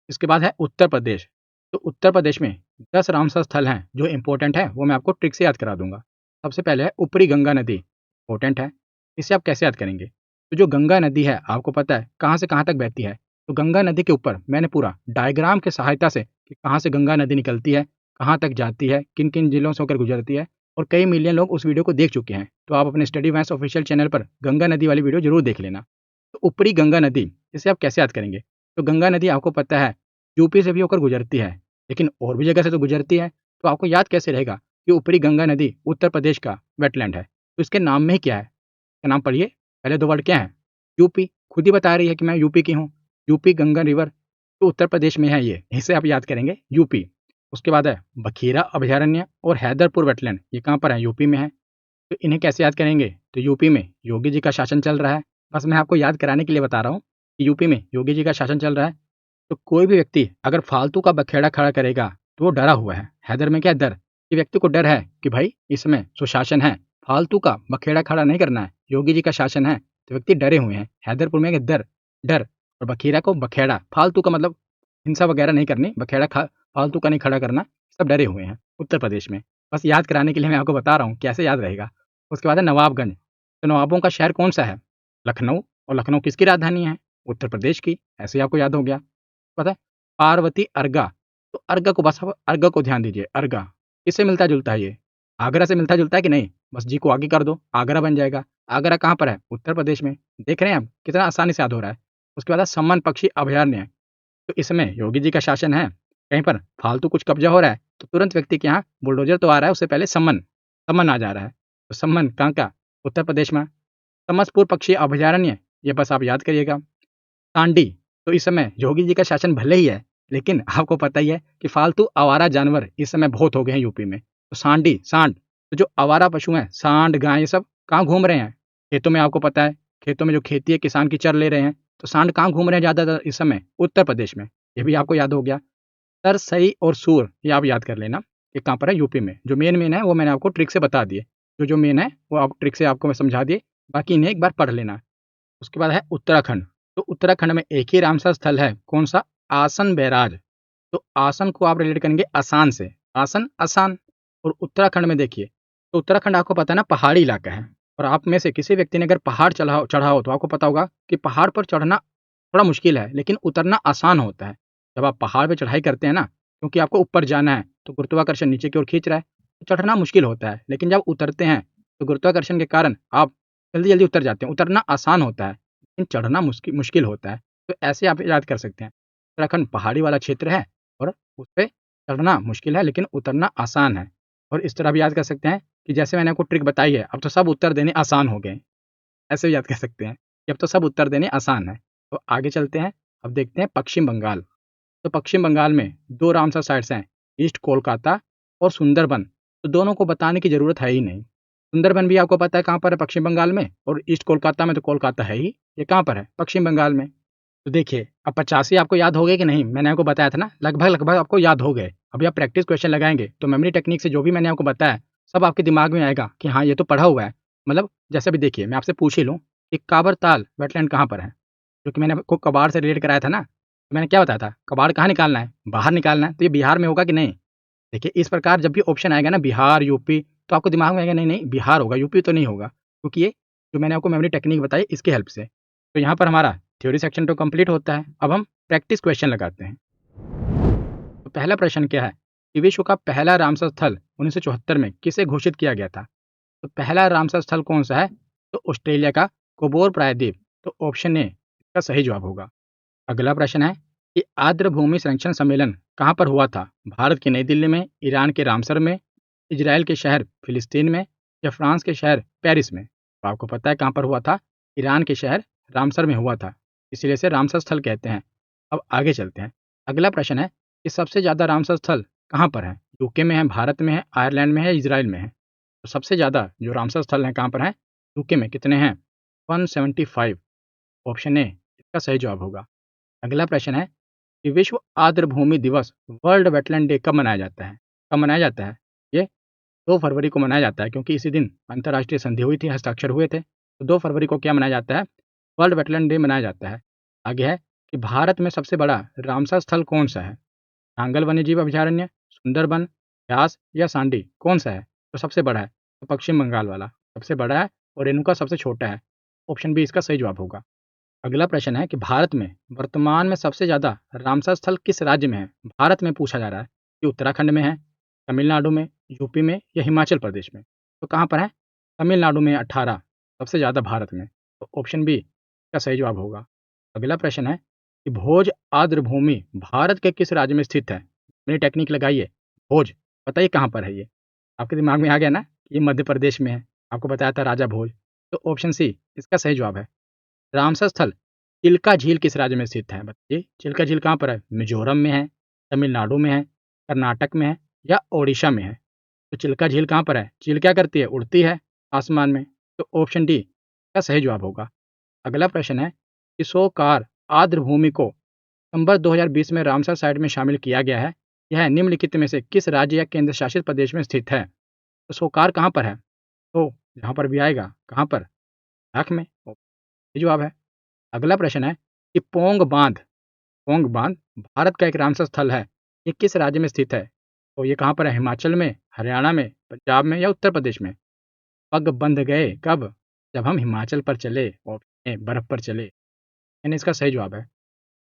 इसके बाद है उत्तर प्रदेश। तो उत्तर प्रदेश में 10 रामसर स्थल हैं जो इंपॉर्टेंट है, वो मैं आपको ट्रिक से याद करा दूंगा। सबसे पहले है ऊपरी गंगा नदी, इंपॉर्टेंट है। इसे आप कैसे याद करेंगे? तो जो गंगा नदी है आपको पता है कहाँ से कहाँ तक बहती है। तो गंगा नदी के ऊपर मैंने पूरा डायग्राम की सहायता से कि कहाँ से गंगा नदी निकलती है, कहाँ तक जाती है, किन किन जिलों से होकर गुजरती है, और कई मिलियन लोग उस वीडियो को देख चुके हैं। तो आप अपने स्टडी वाइस ऑफिशियल चैनल पर गंगा नदी वाली वीडियो जरूर देख लेना। तो ऊपरी गंगा नदी, इसे आप कैसे याद करेंगे? तो गंगा नदी आपको पता है यूपी से भी होकर गुजरती है, लेकिन और भी जगह से तो गुजरती है। तो आपको याद कैसे रहेगा कि ऊपरी गंगा नदी उत्तर प्रदेश का वेटलैंड है? तो इसके नाम में ही क्या है? इसका नाम पढ़िए, पहले 2 वर्ड क्या है? यूपी, खुद ही बता रही है कि मैं यूपी की हूँ। यूपी गंगा रिवर, तो उत्तर प्रदेश में है ये, इसे आप याद करेंगे यूपी। उसके बाद है बखीरा अभयारण्य और हैदरपुर वेटलैंड, ये कहाँ पर है? यूपी में है। तो इन्हें कैसे याद करेंगे? तो यूपी में योगी जी का शासन चल रहा है। बस मैं आपको याद कराने के लिए बता रहा हूँ कि यूपी में योगी जी का शासन चल रहा है। तो कोई भी व्यक्ति अगर फालतू का बखेड़ा खड़ा करेगा तो वो डरा हुआ है। हैदर में क्या है? डर, कि व्यक्ति को डर है कि भाई इसमें सुशासन है, फालतू का बखेड़ा खड़ा नहीं करना है, योगी जी का शासन है, तो व्यक्ति डरे हुए हैं। हैदरपुर में क्या? डर, डर, और बखीरा को बखेड़ा, फालतू का मतलब हिंसा वगैरह नहीं करनी, बखेड़ा फालतू का नहीं खड़ा करना, सब डरे हुए हैं उत्तर प्रदेश में। बस याद कराने के लिए मैं आपको बता रहा हूँ कैसे याद रहेगा। उसके बाद है नवाबगंज। तो नवाबों का शहर कौन सा है? लखनऊ, और लखनऊ किसकी राजधानी है? उत्तर प्रदेश की, ऐसे ही आपको याद हो गया। पता है पार्वती अर्गा, तो अर्गा को बस, अब अर्गा को ध्यान दीजिए। अर्गा किससे मिलता जुलता है? ये आगरा से मिलता जुलता है कि नहीं? बस जी को आगे कर दो, आगरा बन जाएगा। आगरा कहाँ पर है? उत्तर प्रदेश में। देख रहे हैं आप कितना आसानी से याद हो रहा है। उसके बाद है सम्मान पक्षी अभयारण्य। तो इसमें योगी जी का शासन है, कहीं पर फालतू कुछ कब्जा हो रहा है तो तुरंत व्यक्ति के यहाँ बुलडोजर तो आ रहा है, उससे पहले सम्मन, सम्मन आ जा रहा है। तो सम्मन कहाँ का? उत्तर प्रदेश में। समसपुर पक्षी अभयारण्य, ये बस आप याद करिएगा। सांडी, तो इस समय योगी जी का शासन भले ही है, लेकिन आपको पता ही है कि फालतू आवारा जानवर इस समय बहुत हो गए हैं यूपी में। तो सांडी, सांड, तो जो आवारा पशु हैं, सांड, गाय, ये सब कहाँ घूम रहे हैं? खेतों में, आपको पता है खेतों में जो खेती है किसान की चर ले रहे हैं। तो सांड कहाँ घूम रहे हैं ज़्यादातर इस समय? उत्तर प्रदेश में। ये भी आपको याद हो गया। सरसई और सूर, ये आप याद कर लेना कि कहाँ पर है? यूपी में। जो मेन मेन है वो मैंने आपको ट्रिक से बता दिए, जो जो मेन है वो आप ट्रिक से आपको मैं समझा दिए, बाकी इन्हें एक बार पढ़ लेना। उसके बाद है उत्तराखंड। तो उत्तराखंड में एक ही रामसर स्थल है, कौन सा? आसन बैराज। तो आसन को आप रिलेट करेंगे आसान से, आसन आसान। और उत्तराखंड में देखिए, तो उत्तराखंड आपको पता है ना पहाड़ी इलाका है, और आप में से किसी व्यक्ति ने अगर पहाड़ चढ़ा चढ़ा हो तो आपको पता होगा कि पहाड़ पर चढ़ना थोड़ा मुश्किल है लेकिन उतरना आसान होता है। जब आप पहाड़ पे चढ़ाई करते हैं ना, क्योंकि आपको ऊपर जाना है तो गुरुत्वाकर्षण नीचे की ओर खींच रहा है, तो चढ़ना मुश्किल होता है, लेकिन जब उतरते हैं तो गुरुत्वाकर्षण के कारण आप जल्दी जल्दी उतर जाते हैं। उतरना आसान होता है लेकिन चढ़ना मुश्किल मुश्किल होता है। तो ऐसे आप याद कर सकते हैं, उत्तराखंड पहाड़ी वाला क्षेत्र है और उस पे चढ़ना मुश्किल है लेकिन उतरना आसान है। और इस तरह भी याद कर सकते हैं कि जैसे मैंने आपको ट्रिक बताई है, अब तो सब उत्तर देने आसान हो गए। ऐसे भी याद कर सकते हैं कि अब तो सब उत्तर देने आसान है। तो आगे चलते हैं, अब देखते हैं पश्चिम बंगाल। तो पश्चिम बंगाल में 2 रामसर साइट्स हैं, ईस्ट कोलकाता और सुंदरबन। तो दोनों को बताने की ज़रूरत है ही नहीं। सुंदरबन भी आपको पता है कहाँ पर है, पश्चिम बंगाल में, और ईस्ट कोलकाता में तो कोलकाता है ही। ये कहाँ पर है? पश्चिम बंगाल में। तो देखिए, अब 85 आपको याद हो गए कि नहीं? मैंने आपको बताया था ना, लगभग-लगभग आपको याद हो गए। अभी आप प्रैक्टिस क्वेश्चन लगाएँगे, तो मेमोरी टेक्निक से जो भी मैंने आपको बताया, सब आपके दिमाग में आएगा कि हाँ, ये तो पढ़ा हुआ है। मतलब जैसे अभी देखिए, मैं आपसे पूछ ही लूँ कि काबर-ताल वेटलैंड कहाँ पर है? क्योंकि मैंने आपको कबाड़ से रिलेट कराया था ना, तो मैंने क्या बताया था? कबाड़ कहाँ निकालना है? बाहर निकालना है, तो ये बिहार में होगा कि नहीं? देखिए, इस प्रकार जब भी ऑप्शन आएगा ना बिहार, यूपी, तो आपको दिमाग में आएगा नहीं, नहीं बिहार होगा, यूपी तो नहीं होगा। क्योंकि ये जो मैंने आपको मेमोरी टेक्निक बताई इसकी हेल्प से। तो यहाँ पर हमारा थ्योरी सेक्शन तो कंप्लीट होता है। अब हम प्रैक्टिस क्वेश्चन लगाते हैं। तो पहला प्रश्न क्या है कि विश्व का पहला रामसर स्थल 1974 में किसे घोषित किया गया था? तो पहला रामसर स्थल कौन सा है? तो ऑस्ट्रेलिया का कोबोर प्रायद्वीप। तो ऑप्शन ए इसका सही जवाब होगा। अगला प्रश्न है कि आर्द्र भूमि संरक्षण सम्मेलन कहाँ पर हुआ था? भारत की नई दिल्ली में, ईरान के रामसर में, इजराइल के शहर फिलिस्तीन में, या फ्रांस के शहर पेरिस में? तो आपको पता है कहाँ पर हुआ था? ईरान के शहर रामसर में हुआ था, इसीलिए इसे रामसर स्थल कहते हैं। अब आगे चलते हैं। अगला प्रश्न है कि सबसे ज़्यादा रामसर स्थल कहाँ पर है? यूके में है, भारत में है, आयरलैंड में है, इजराइल में है? तो सबसे ज़्यादा जो रामसर स्थल हैं कहाँ पर हैं? यूके में। कितने हैं? 175। ऑप्शन ए इसका सही जवाब होगा। अगला प्रश्न है कि विश्व आर्द्र भूमि दिवस वर्ल्ड वेटलैंड डे कब मनाया जाता है? कब मनाया जाता है? ये 2 फरवरी को मनाया जाता है, क्योंकि इसी दिन अंतर्राष्ट्रीय संधि हुई थी, हस्ताक्षर हुए थे। तो 2 फरवरी को क्या मनाया जाता है? वर्ल्ड वेटलैंड डे मनाया जाता है। आगे है कि भारत में सबसे बड़ा रामसर स्थल कौन सा है? नांगल वन्यजीव अभयारण्य, सुंदरबन, व्यास या सांडी? कौन सा है तो सबसे बड़ा है? तो पश्चिम बंगाल वाला सबसे बड़ा है और रेणुका सबसे छोटा है। ऑप्शन बी इसका सही जवाब होगा। अगला प्रश्न है कि भारत में वर्तमान में सबसे ज़्यादा रामसर स्थल किस राज्य में है? भारत में पूछा जा रहा है कि उत्तराखंड में है, तमिलनाडु में, यूपी में या हिमाचल प्रदेश में? तो कहाँ पर है? तमिलनाडु में 18 सबसे ज़्यादा भारत में। तो ऑप्शन बी का सही जवाब होगा। अगला प्रश्न है कि भोज आर्द्र भूमि भारत के किस राज्य में स्थित है? मेरी टेक्निक लगाइए। भोज बताइए कहाँ पर है ये? आपके दिमाग में आ गया ना? ये मध्य प्रदेश में है। आपको बताया था राजा भोज। तो ऑप्शन सी इसका सही जवाब है। रामसर स्थल चिल्का झील किस राज्य में स्थित है? बताइए चिल्का झील कहाँ पर है? मिजोरम में है, तमिलनाडु में है, कर्नाटक में है या ओडिशा में है? तो चिल्का झील कहाँ पर है? चील क्या करती है? उड़ती है आसमान में। तो ऑप्शन डी का सही जवाब होगा। अगला प्रश्न है कि सोकार आर्द्र भूमि को सितंबर 2020 में रामसर साइट में शामिल किया गया है। यह निम्नलिखित में से किस राज्य या केंद्र शासित प्रदेश में स्थित है? तो सोकार कहाँ पर है? तो यहाँ पर भी आएगा कहाँ पर? लद्दाख में। ये जवाब है। अगला प्रश्न है कि पोंग बांध भारत का एक रामसर स्थल है। ये किस राज्य में स्थित है? तो ये कहाँ पर है? हिमाचल में, हरियाणा में, पंजाब में या उत्तर प्रदेश में? पग बंध गए कब? जब हम हिमाचल पर चले और बर्फ पर चले, यानी इसका सही जवाब है।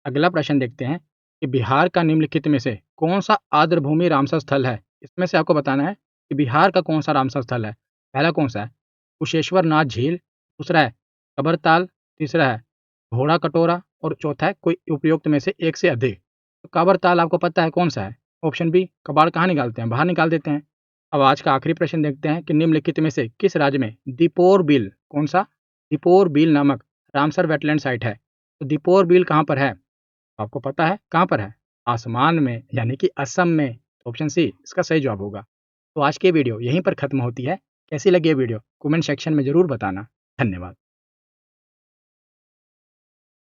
अगला प्रश्न देखते हैं कि बिहार का निम्नलिखित में से कौन सा आर्द्र भूमि रामसर स्थल है? इसमें से आपको बताना है कि बिहार का कौन सा रामसर स्थल है। पहला कौन सा है? कुशेश्वर नाथ झील, दूसरा है कबरताल, तीसरा है घोड़ा कटोरा और चौथा है कोई उपयुक्त में से एक से अधिक। तो कबरताल आपको पता है कौन सा है? Option B. कबाड़ कहाँ निकालते हैं? बाहर निकाल देते हैं। अब आज का आखिरी प्रश्न देखते हैं कि निम्नलिखित में से किस राज्य में दीपोर बिल, कौन सा? दीपोर बिल नामक रामसर वेटलैंड साइट है। तो दीपोर बिल कहाँ पर है? आपको पता है कहाँ पर है? आसमान में, यानी कि असम में। ऑप्शन सी इसका सही जवाब होगा। तो आज की वीडियो यहीं पर खत्म होती है। कैसी लगी ये वीडियो कमेंट सेक्शन में ज़रूर बताना। धन्यवाद।